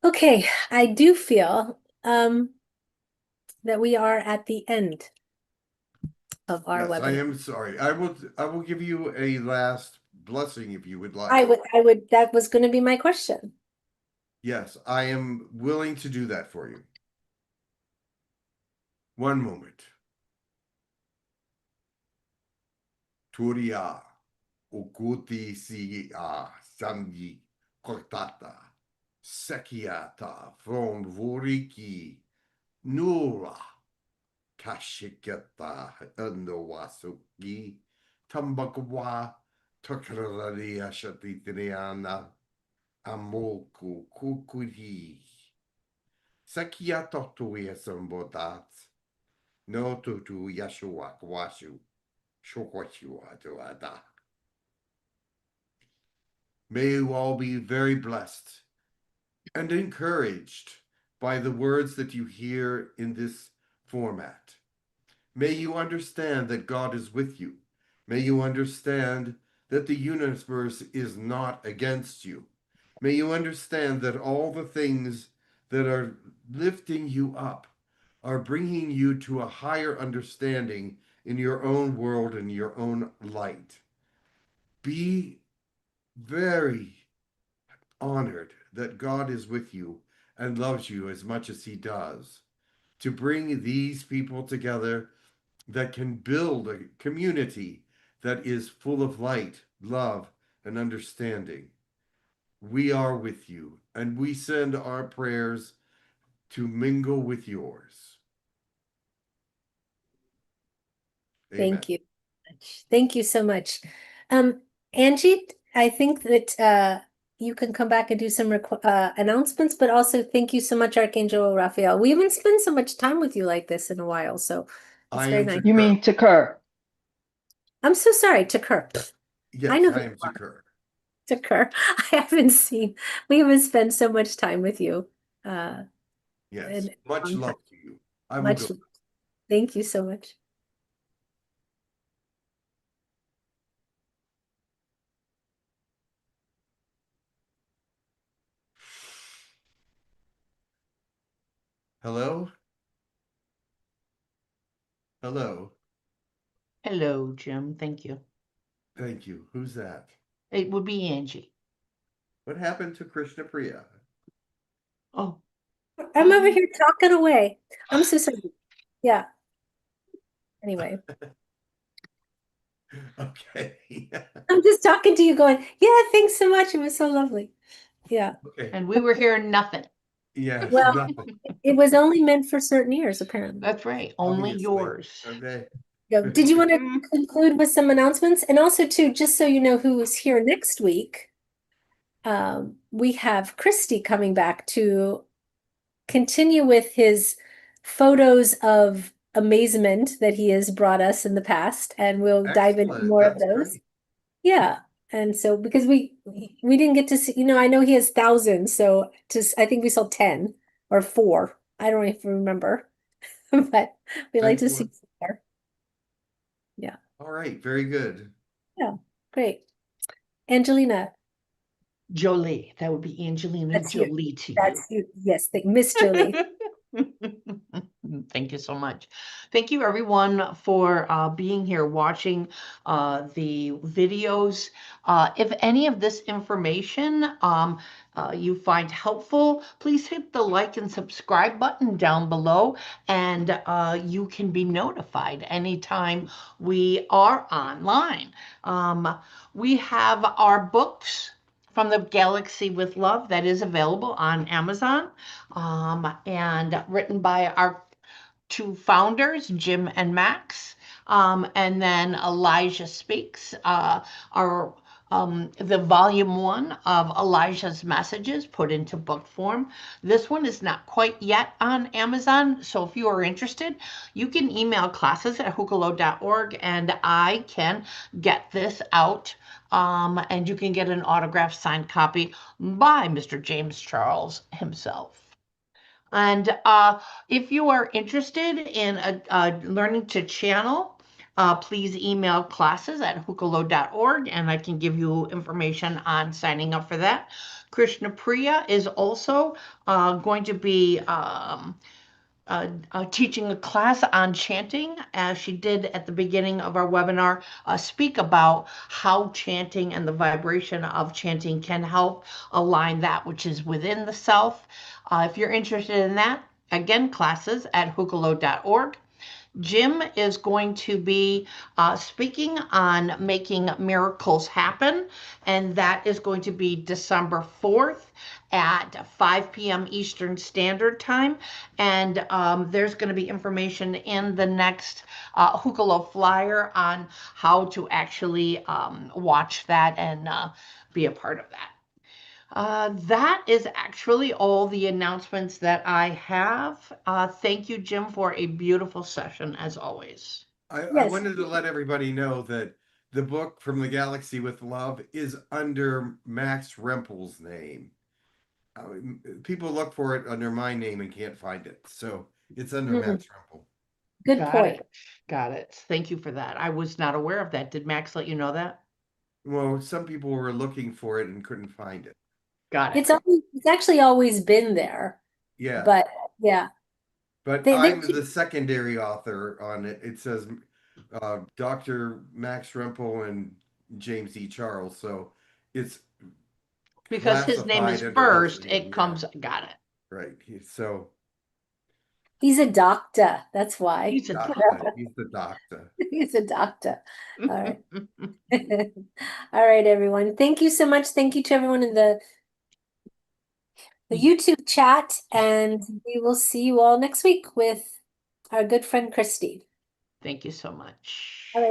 Okay, I do feel that we are at the end of our Yes, I webinar. am sorry. I will give you a last blessing if you would like. I would, that was going to be my question. Yes, I am willing to do that for you. One moment. Turia ukuti si a sangi kortata sekiata from voriki nura kashiketa andowasuki tambakwa tokrari ashatitriana amoku kukuri sekiata tuya sambodat no tutu yashua kwashu shokwashua tuada. May you all be very blessed and encouraged by the words that you hear in this format. May you understand that God is with you. May you understand that the universe is not against you. May you understand that all the things that are lifting you up are bringing you to a higher understanding in your own world and your own light. Be very honored that God is with you and loves you as much as he does, to bring these people together that can build a community that is full of light, love, and understanding. We are with you, and we send our prayers to mingle with yours. Amen. Thank you so much. Thank you so much. Angie, I think that you can come back and do some announcements, but also thank you so much, Archangel Raphael. We haven't spent so much time with you like this in a while, so it's I very am nice. You mean Tekkrr? I'm so sorry, Tekkrr. Yes, I know I who am you are. Tekkrr. Tekkrr. We haven't spent so much time with you. Yes, in a much long love time. to you. I will Much go. love. Thank you so much. Hello? Hello. Hello, Jim. Thank you. Thank you. Who's that? It would be Angie. What happened to Krishna Priya? Oh, I'm over here talking away. I'm so sorry. Yeah. Anyway, Okay. I'm just talking to you going, yeah, thanks so much. It was so lovely. Yeah. Okay. and we were hearing nothing. Yes, Well, nothing. it was only meant for certain ears, apparently. That's right. Only Obviously. yours. Okay. Yeah. Did you want to conclude with some announcements? And also, too, just so you know who is here next week, we have Christie coming back to continue with his photos of amazement that he has brought us in the past, and we'll dive into Excellent. more of That's those. great. Yeah. And so because we didn't get to see, I know he has thousands, so I think we saw 10 or 4. I don't even remember. But we like to see Excellent. more. Yeah. All right. Very good. Yeah. Great. Angelina, Jolie. That would be Angelina that's you. Jolie to That's you. Yes, Miss Jolie. Thank you so much. Thank you, everyone, for being here, watching the videos. If any of this information you find helpful, please hit the like and subscribe button down below, and you can be notified anytime we are online. We have our books from the Galaxy with Love that is available on Amazon, and written by our 2 founders, Jim and Max. And then Elijah Speaks, the volume 1 of Elijah's messages put into book form. This one is not quite yet on Amazon, so if you are interested, you can email classes@hukalo.org and I can get this out, and you can get an autographed signed copy by Mr. James Charles himself. And if you are interested in learning to channel, please email classes@hukalo.org and I can give you information on signing up for that. Krishna Priya is also going to be teaching a class on chanting, as she did at the beginning of our webinar, speak about how chanting and the vibration of chanting can help align that which is within the self. If you're interested in that, again, classes@hukalo.org. Jim is going to be speaking on making miracles happen, and that is going to be December 4th at 5 p.m. Eastern Standard Time. And there's going to be information in the next Hukalo flyer on how to actually watch that and be a part of that. That is actually all the announcements that I have. Thank you, Jim, for a beautiful session as always. I Yes. wanted to let everybody know that the book From the Galaxy with Love is under Max Rempel's name. People look for it under my name and can't find it. So it's under Max Rempel. Good Got point. it. Got it. Thank you for that. I was not aware of that. Did Max let you know that? Well, some people were looking for it and couldn't find it. Got it. It's actually always been there. Yeah. But yeah. But They I'm the secondary author on it. It says Dr. Max Rempel and James E. Charles. So it's because his name is classified under his first, name, it yeah. comes, got it. Right. So he's a doctor. That's why. He's a doctor. He's the doctor. He's a doctor. All right. All right, everyone. Thank you so much. Thank you to everyone in the YouTube chat, and we will see you all next week with our good friend Christie. Thank you so much. All right.